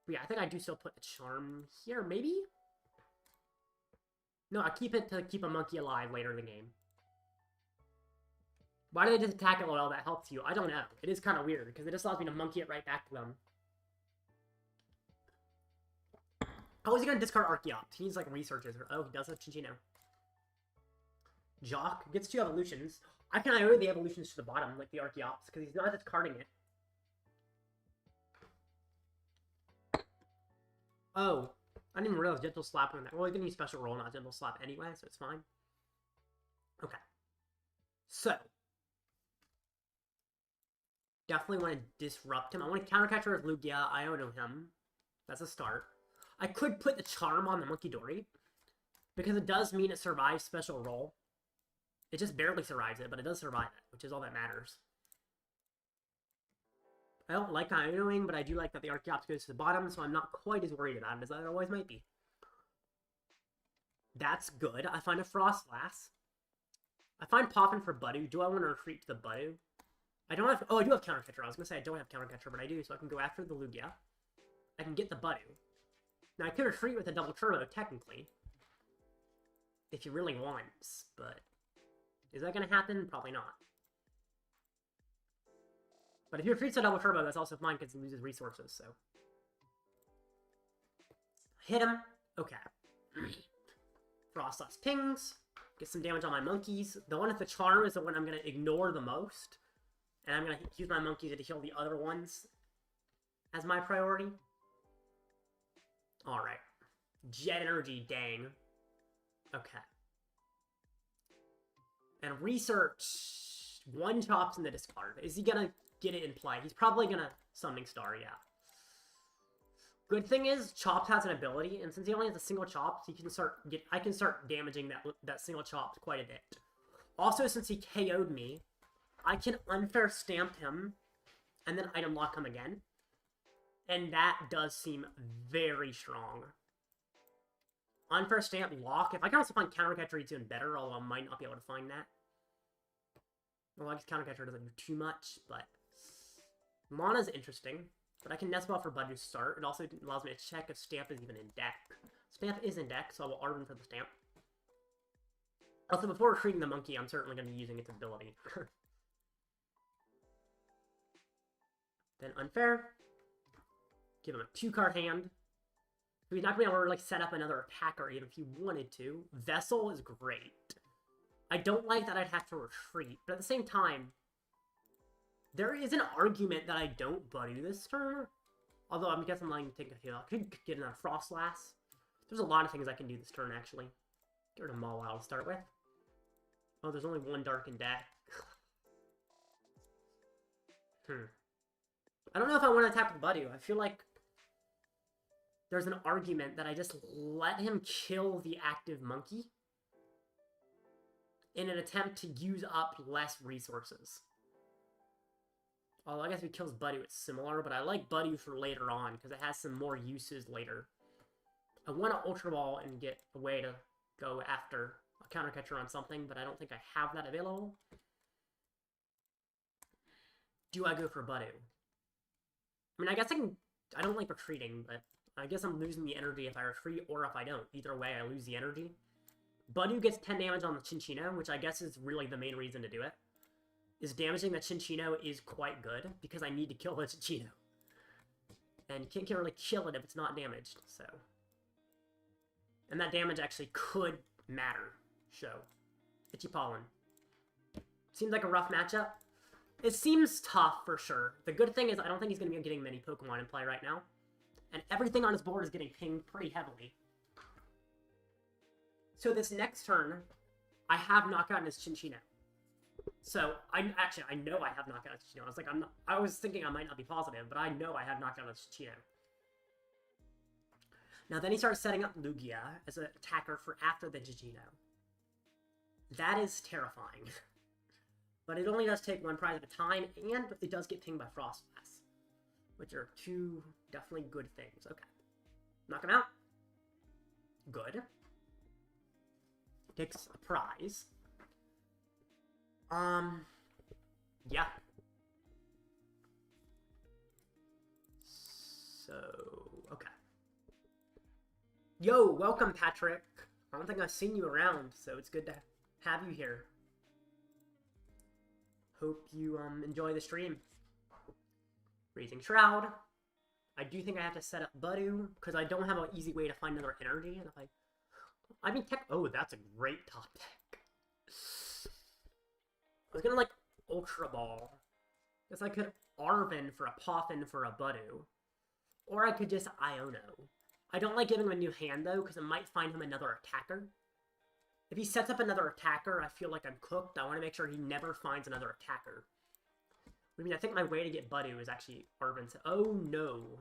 But yeah, I think I do still put the Charm here, maybe? No, I keep it to keep a monkey alive later in the game. Why do they just attack it while that helps you? I don't know. It is kind of weird, because it just allows me to monkey it right back to them. Oh, is he going to discard Archeops? He needs, like, researches. Oh, he does have Chinchino. Jock gets 2 evolutions. I can IO the evolutions to the bottom, like the Archeops, because he's not discarding it. Oh, I didn't even realize Gentle Slap on that. Well, he's going to use Special Roll, not Gentle Slap anyway, so it's fine. Okay. So. Definitely want to disrupt him. I want to countercatcher with Lugia, Iono him. That's a start. I could put the Charm on the Munkidori, because it does mean it survives Special Roll. It just barely survives it, but it does survive it, which is all that matters. I don't like Ionoing, but I do like that the Archeops goes to the bottom, so I'm not quite as worried about it as I otherwise might be. That's good. I find a Froslass. I find Poffin for Budew. Do I want to retreat to the Budew? I don't have... Oh, I do have Countercatcher. I was going to say I don't have Countercatcher, but I do, so I can go after the Lugia. I can get the Budew. Now, I could retreat with a double turbo, technically. If he really wants, but... Is that going to happen? Probably not. But if he retreats a double turbo, that's also fine because he loses resources, so... Hit him. Okay. Froslass pings. Get some damage on my monkeys. The one with the charm is the one I'm going to ignore the most. And I'm going to use my monkeys to heal the other ones as my priority. Alright. Jet energy, dang. Okay. And research. 1 chops in the discard. Is he going to get it in play? He's probably going to Summoning Star, yeah. Good thing is, Chops has an ability, and since he only has a single Chops, I can start damaging that single Chops quite a bit. Also, since he KO'd me, I can unfair stamp him, and then item lock him again. And that does seem very strong. Unfair stamp lock. If I can also find Countercatcher, it's even better, although I might not be able to find that. Well, I guess Countercatcher doesn't do too much, but... Lana's interesting, but I can Nest Ball for Buddy to start. It also allows me to check if Stamp is even in deck. Stamp is in deck, so I will Arven for the Stamp. Also, before retreating the monkey, I'm certainly going to be using its ability. Then Unfair. Give him a 2-card hand. So he's not going to be able to set up another attacker even if he wanted to. Vessel is great. I don't like that I'd have to retreat, but at the same time, there is an argument that I don't Buddy this turn. Although I guess I'm not even thinking, I could get another Froslass. There's a lot of things I can do this turn, actually. Get rid of Mawile to start with. Oh, there's only 1 dark in deck. I don't know if I want to attack with Budew. I feel like there's an argument that I just let him kill the active monkey in an attempt to use up less resources. Although I guess if he kills Budew, it's similar, but I like Budew for later on because it has some more uses later. I want to Ultra Ball and get a way to go after a Countercatcher on something, but I don't think I have that available. Do I go for Budew? I mean, I guess I don't like retreating, but I guess I'm losing the energy if I retreat or if I don't. Either way, I lose the energy. Budew gets 10 damage on the Chinchino, which I guess is really the main reason to do it. Is damaging the Chinchino is quite good, because I need to kill the Chinchino. And you can't really kill it if it's not damaged, so... And that damage actually could matter, so... Itchy Pollen. Seems like a rough matchup. It seems tough, for sure. The good thing is I don't think he's going to be getting many Pokemon in play right now. And everything on his board is getting pinged pretty heavily. So this next turn, I have Knockout in his Chinchino. So, I know I have Knockout in his Chinchino. I was thinking I might not be positive, but I know I have Knockout in his Chinchino. Now then he starts setting up Lugia as an attacker for after the Chinchino. That is terrifying. But it only does take 1 prize at a time, and it does get pinged by Froslass. Which are 2 definitely good things. Okay. Knock him out. Good. Takes a prize. Yeah. So, okay. Yo, welcome, Patrick. I don't think I've seen you around, so it's good to have you here. hope you enjoy the stream. Raising Shroud. I do think I have to set up Budew, because I don't have an easy way to find another energy. And if I mean, oh, that's a great top deck. I was gonna, like, Ultra Ball. Guess I could Arven for a Poffin for a Budew. Or I could just Iono. I don't like giving him a new hand, though, because it might find him another attacker. If he sets up another attacker, I feel like I'm cooked. I want to make sure he never finds another attacker. I mean, I think my way to get Budew is actually Arven. Oh, no.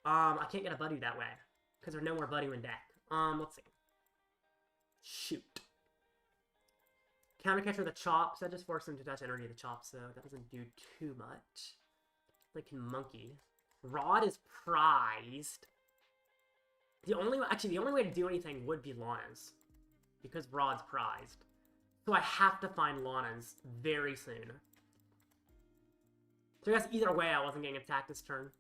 I can't get a Budew that way. Because there's no more Budew in deck. Let's see. Shoot. Countercatcher the Chops. That just forces him to touch energy of the Chops, so that doesn't do too much. Like Monkey. Rod is prized. The only way to do anything would be Lana's. Because Rod's prized. So I have to find Lana's very soon. So I guess either way I wasn't getting attacked this turn.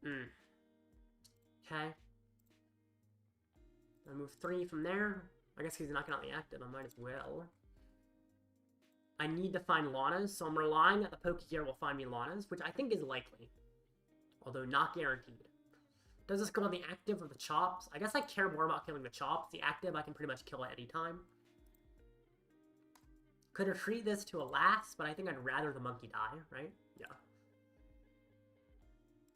Okay. I move 3 from there. I guess he's knocking out the active. I might as well. I need to find Lana's, so I'm relying that the Pokégear will find me Lana's, which I think is likely. Although not guaranteed. Does this go on the active or the Chops? I guess I care more about killing the Chops. The active I can pretty much kill at any time. Could retreat this to a last, but I think I'd rather the monkey die, right? Yeah.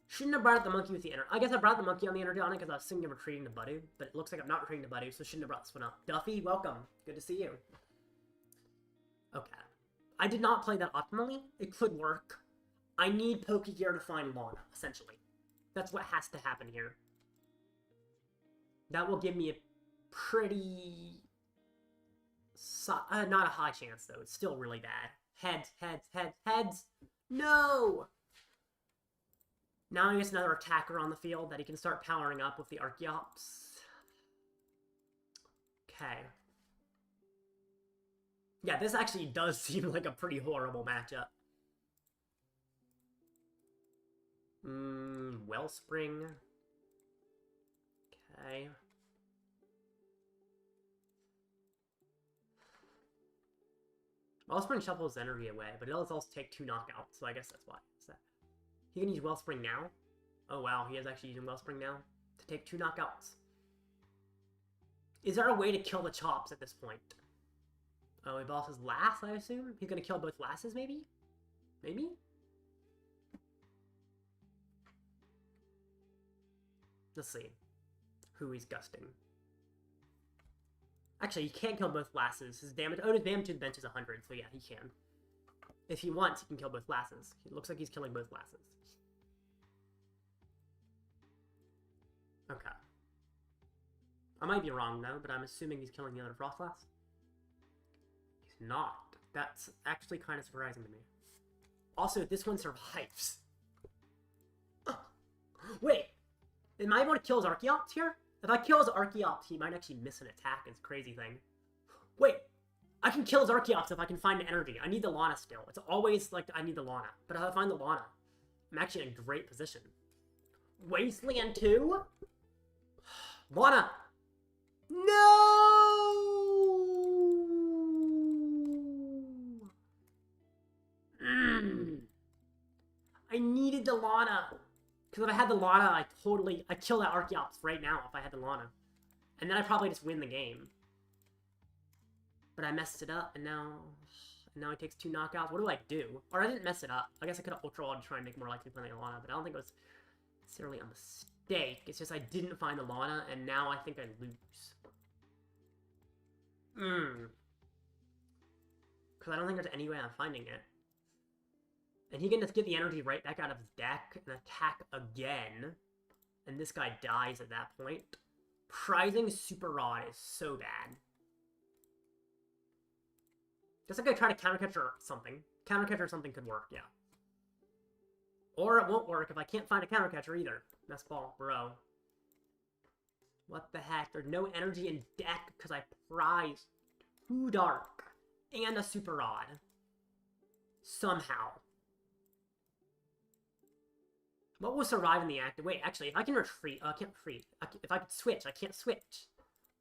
Shouldn't have brought up the monkey with the energy. I guess I brought the monkey on the energy on it because I was thinking of retreating to Budew, but it looks like I'm not retreating to Budew, so shouldn't have brought this one up. Duffy, welcome. Good to see you. Okay. I did not play that optimally. It could work. I need Pokégear to find Lana, essentially. That's what has to happen here. That will give me a pretty... not a high chance, though. It's still really bad. Heads, heads, heads, heads! No! Now he gets another attacker on the field that he can start powering up with the Archeops. Okay. Yeah, this actually does seem like a pretty horrible matchup. Wellspring. Okay. Wellspring shuffles energy away, but it does also take 2 knockouts, so I guess that's why. He can use Wellspring now? Oh wow, he is actually using Wellspring now to take 2 knockouts. Is there a way to kill the Chops at this point? Oh, he bosses Lass, I assume? He's gonna kill both Lasses, maybe? Maybe? Let's see. Who he's gusting. Actually, he can't kill both Lasses. His damage... Oh, his damage to the bench is 100, so yeah, he can. If he wants, he can kill both Lasses. It looks like he's killing both Lasses. Okay. I might be wrong, though, but I'm assuming he's killing the other Froslass. He's not. That's actually kind of surprising to me. Also, this one survives. Wait! Am I able to kill his Archeops here? If I kill his Archeops, he might actually miss an attack. It's a crazy thing. Wait! I can kill his Archeops if I can find the energy. I need the Lana still. It's always like I need the Lana. But if I find the Lana, I'm actually in a great position. Wasteland 2? Lana! No! I needed the Lana. Because if I had the Lana, I'd kill that Archeops right now if I had the Lana. And then I'd probably just win the game. But I messed it up, and now he takes 2 knockouts. What do I do? Or I didn't mess it up. I guess I could have Ultra Walled to try and make it more likely playing Lana, but I don't think it was necessarily a mistake. It's just I didn't find the Lana, and now I think I lose. Because I don't think there's any way I'm finding it. And he can just get the energy right back out of his deck and attack again. And this guy dies at that point. Prizing Super Rod is so bad. Guess I could try to countercatcher or something. Countercatcher or something could work, yeah. Or it won't work if I can't find a countercatcher either. Mess ball, bro. What the heck? There's no energy in deck because I prized Too Dark and a Super Rod. Somehow. What will survive in the active? Wait, actually, if I can retreat... I can't retreat. If I could switch, I can't switch.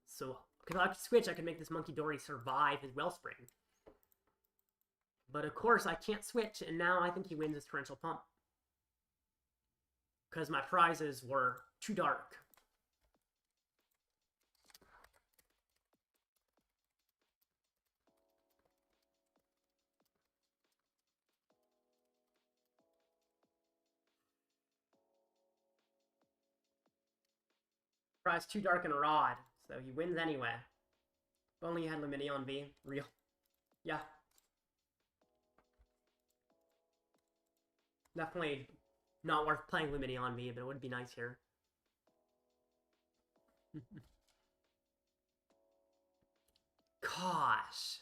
So, because if I could switch, I could make this Munkidori survive his Wellspring. But of course, I can't switch, and now I think he wins his Torrential Pump. Because my prizes were too dark. Prize too dark and Rod, so he wins anyway. If only he had Lumineon V. Real. Yeah. Definitely not worth playing Lumineon V, but it would be nice here. Gosh.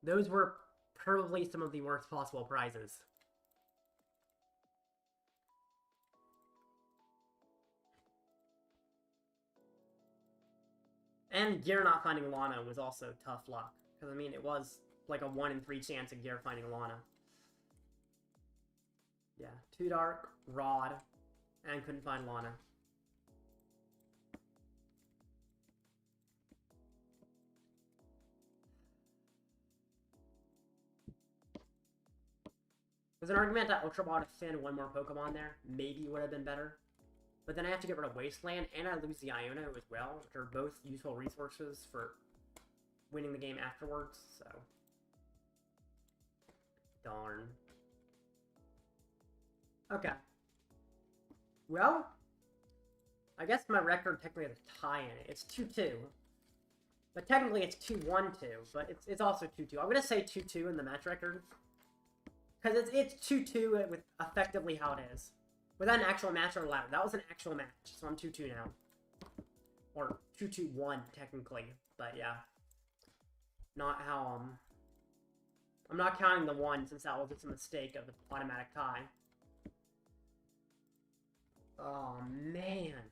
Those were probably some of the worst possible prizes. And Gear not finding Lana was also tough luck. Because, I mean, it was like a 1 in 3 chance of Gear finding Lana. Yeah, too dark, Rod, and couldn't find Lana. There's an argument that Ultra Ball to send one more Pokemon there maybe would have been better. But then I have to get rid of Wasteland, and I lose the Iono as well, which are both useful resources for winning the game afterwards, so... Darn. Okay. Well, I guess my record technically has a tie in it. It's 2-2. But technically it's 2-1-2, but it's also 2-2. I'm gonna say 2-2 in the match record. Because it's 2-2 with effectively how it is. Without an actual match or a ladder. That was an actual match, so I'm 2-2 now. Or 2-2-1, technically. But yeah. Not how, I'm not counting the 1 since that was just a mistake of the automatic tie. Oh, man.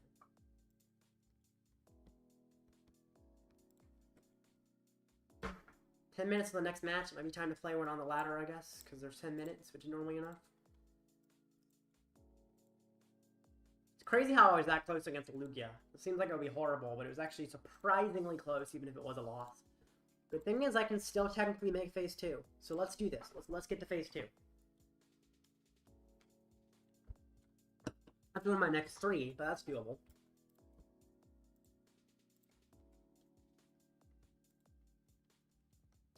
"10 minutes to the next match. It might be time to play one on the ladder, I guess, because there's 10 minutes, which is normally enough. It's crazy how I was that close against Lugia. It seems like it would be horrible, but it was actually surprisingly close, even if it was a loss. Good thing is I can still technically make phase 2. So let's do this. Let's get to phase 2. I'm doing my next 3, but that's doable.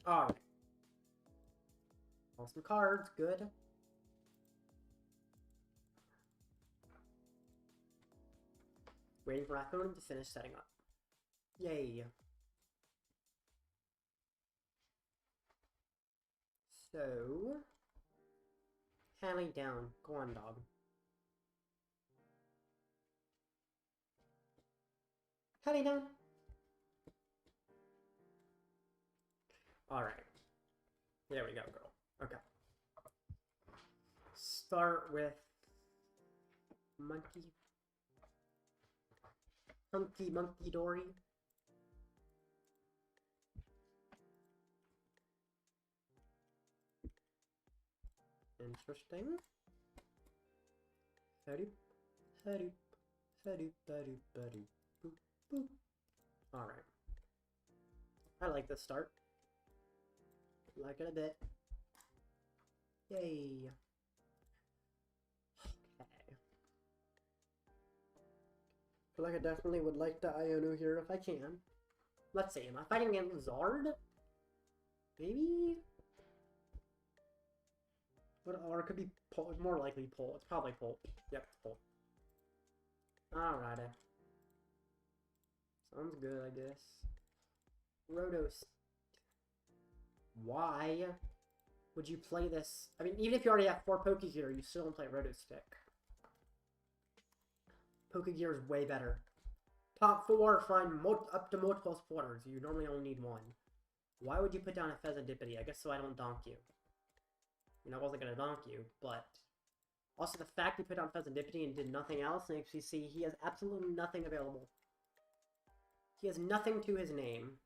Alright. Awesome cards, good. Waiting for Arven to finish setting up. Yay. So... Hallie down. Go on, dog. Hallie down. Alright. There we go, girl. Okay. Start with... Munkidori. Interesting. Hadoop, hadoop, hadoop, hadoop, hadoop, boop, boop. Alright. I like this start. Like it a bit. Yay. Okay. Feel like I definitely would like the Iono here if I can. Let's see, am I fighting against Zard? Maybe? But, or it could be more likely Pole. It's probably Pole. Yep, it's Pole. Alrighty. Sounds good, I guess. Rotos. Why would you play this? I mean, even if you already have 4 Pokégear, you still don't play Rotostick. Pokégear is way better. Top 4 find up to multiple supporters. You normally only need 1. Why would you put down a Pheasantipity? I guess so I don't donk you. I mean, I wasn't going to donk you, but... Also, the fact he put down Pheasantipity and did nothing else makes me see he has absolutely nothing available. He has nothing to his name.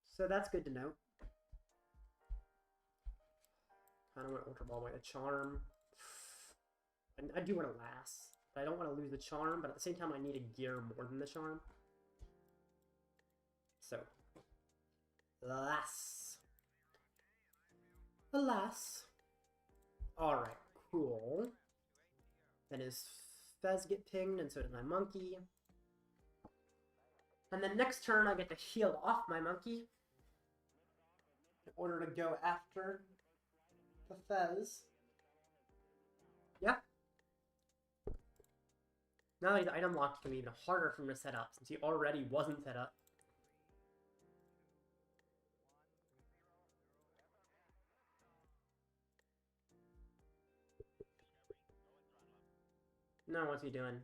So that's good to know. I don't want Ultra Ball with a Charm. I do want a Lass. But I don't want to lose the charm, but at the same time I need a gear more than the charm. So, alas. Alright, cool. Then his Fez get pinged, and so does my monkey. And then next turn I get to heal off my monkey in order to go after the Fez. Yeah. Now that he's item locked, it's going to be even harder for him to set up, since he already wasn't set up. No, what's he doing?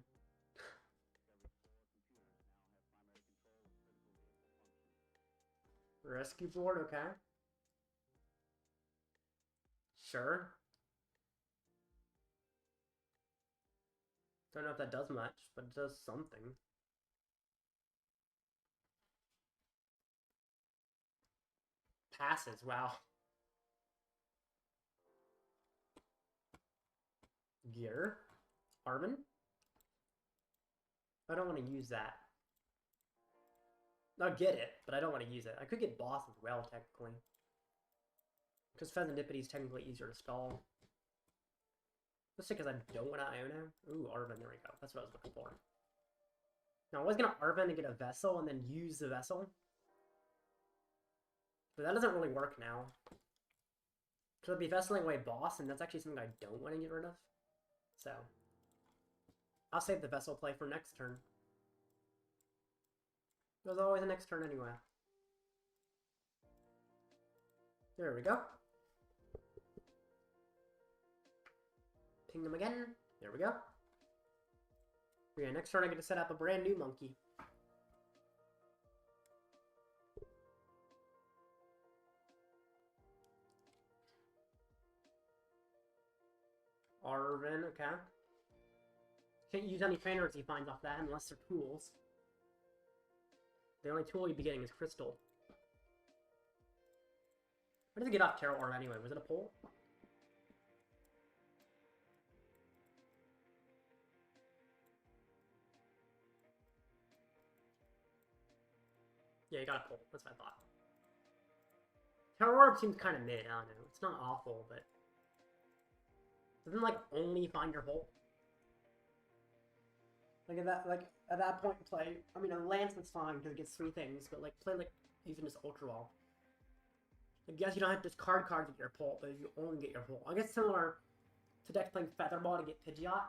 Rescue board, okay. Sure. Don't know if that does much, but it does something. Passes, wow. Gear. Arven? I don't want to use that. I'll get it, but I don't want to use it. I could get boss as well, technically. Because Fezandipity is technically easier to stall. Let's say because I don't want to Iono. Ooh, Arven, there we go. That's what I was looking for. Now, I was going to Arven to get a Vessel and then use the Vessel. But that doesn't really work now. Because I'll be Vesseling away boss, and that's actually something I don't want to get rid of. So, I'll save the Vessel play for next turn. There's always a next turn anyway. There we go. Ping them again. There we go. Yeah, next turn I get to set up a brand new monkey. Arven, okay. Can't use any trainers he finds off that unless they're tools. The only tool you'd be getting is Crystal. Where did it get off Terra Orb anyway? Was it a pull? Yeah, you got a pull. That's what I thought. Terra Orb seems kind of mid, I don't know. It's not awful, but... Doesn't, like, only find your hole? Like, at that point, play... I mean, a Lance is fine, because it gets 3 things, but, like, play, like, even just Ultra Ball. I guess you don't have to discard cards to get your pull, but you only get your pull. I guess similar to decks playing Featherball to get Pidgeot.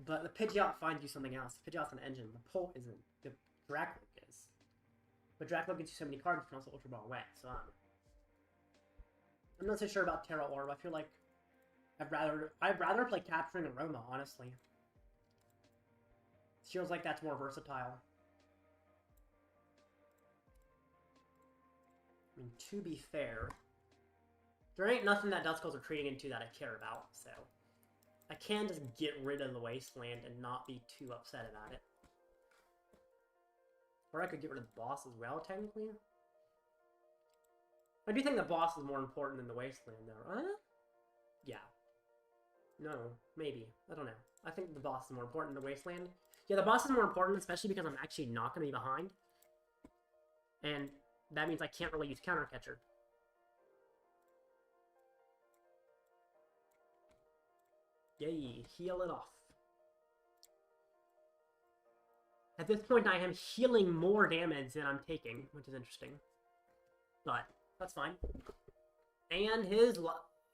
But the Pidgeot finds you something else. Pidgeot's an engine. The pull isn't. The Dracloak is. But Dracloak gets you so many cards, you can also Ultra Ball away, so I don't know. I'm not so sure about Terra Orb. I feel like I'd rather play Capturing Aroma, honestly. It feels like that's more versatile. I mean, to be fair, there ain't nothing that Duskulls are trading into that I care about, so I can just get rid of the Wasteland and not be too upset about it. Or I could get rid of the boss as well, technically. I do think the boss is more important than the Wasteland, though. Yeah. No, maybe. I don't know. I think the boss is more important than the Wasteland. Yeah, the boss is more important, especially because I'm actually not going to be behind. And that means I can't really use Counter Catcher. Yay, heal it off. At this point, I am healing more damage than I'm taking, which is interesting. But that's fine. And his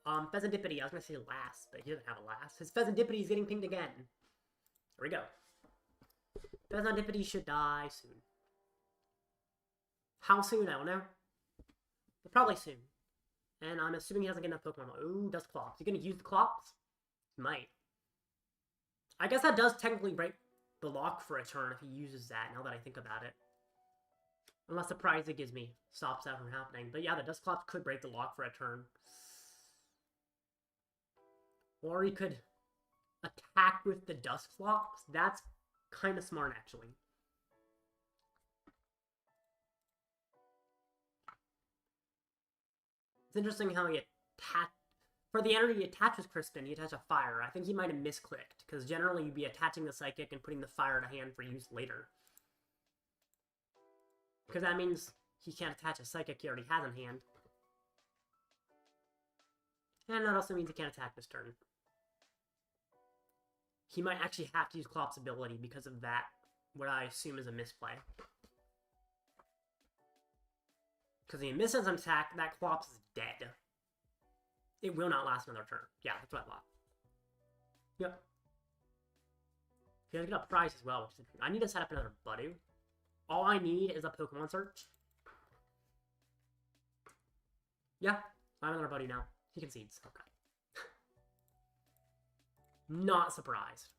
Fezandipity, I was going to say last, but he doesn't have a last. His Fezandipity is getting pinged again. There we go. Fezandipity should die soon. How soon? I don't know. But probably soon. And I'm assuming he doesn't get enough Pokemon. Ooh, Dusclops. Is he going to use the Clops? He might. I guess that does technically break the lock for a turn if he uses that, now that I think about it. Unless the prize it gives me stops that from happening. But yeah, the Dusclops could break the lock for a turn. Or he could attack with the Dusclops. That's kind of smart, actually. It's interesting how he attacked For the energy he attaches Crispin, he attaches a fire. I think he might have misclicked, because generally you'd be attaching the psychic and putting the fire to hand for use later. Because that means he can't attach a psychic he already has in hand. And that also means he can't attack this turn. He might actually have to use Clop's ability because of that, what I assume is a misplay. Because if he misses an attack, that Clops is dead. It will not last another turn. Yeah, that's what I thought. Yep. He has got a prize as well, which is interesting. I need to set up another Budew. All I need is a Pokemon search. Yeah, I have another Budew now. He concedes. Okay. Not surprised.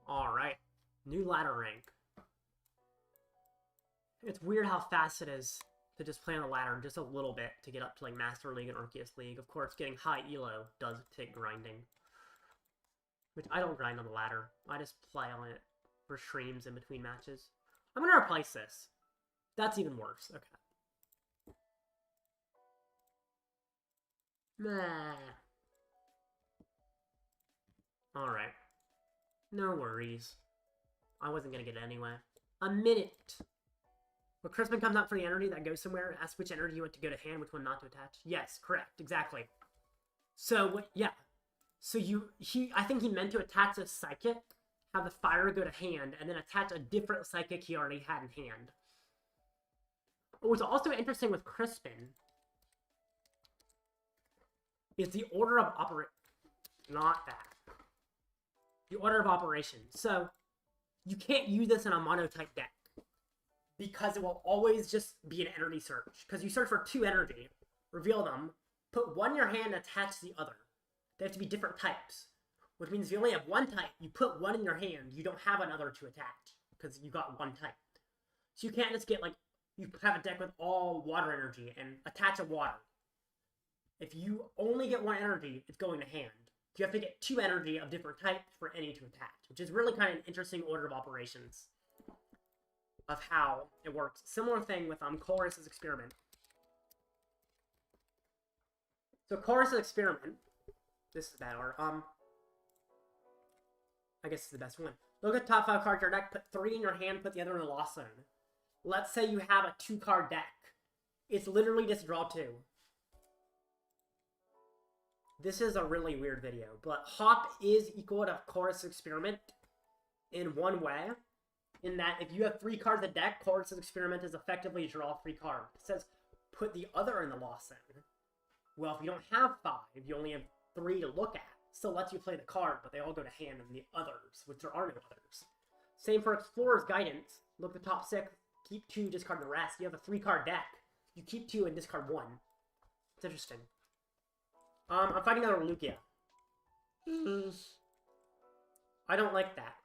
Alright. New ladder rank. It's weird how fast it is to just play on the ladder just a little bit to get up to like Master League and Arceus League. Of course, getting high elo does take grinding. Which I don't grind on the ladder. I just play on it for streams in between matches. I'm gonna replace this. That's even worse. Okay. Nah. Alright. No worries. I wasn't gonna get it anyway. A minute. When Crispin comes out for the energy that goes somewhere, ask which energy you want to go to hand, which one not to attach. Yes, correct. Exactly. So, yeah. So I think he meant to attach a psychic, have the fire go to hand, and then attach a different psychic he already had in hand. What's also interesting with Crispin is the order of operation. Not that. The order of operations. So, you can't use this in a mono-type deck, because it will always just be an energy search. Because you search for 2 energy, reveal them, put one in your hand, and attach the other. They have to be different types. Which means if you only have one type, you put one in your hand, you don't have another to attach. Because you got one type. So you can't just get, like, you have a deck with all water energy and attach a water. If you only get one energy, it's going to hand. You have to get 2 energy of different types for any to attach. Which is really kind of an interesting order of operations of how it works. Similar thing with Chorus's Experiment. So Chorus's Experiment, this is a bad order. I guess it's the best one. Look at the top 5 cards of your deck, put 3 in your hand, put the other in the lost zone. Let's say you have a 2-card deck. It's literally just draw 2. This is a really weird video, but Hop is equal to Chorus's Experiment in one way. In that, if you have 3 cards in the deck, Chorus's Experiment is effectively draw 3 cards. It says, put the other in the lost zone. Well, if you don't have 5, you only have 3 to look at. Still lets you play the card, but they all go to hand in the others, which there are no others. Same for Explorer's Guidance. Look at the top 6, keep 2, discard the rest. You have a 3-card deck. You keep 2 and discard 1. It's interesting. I'm fighting another Lugia. I don't like that.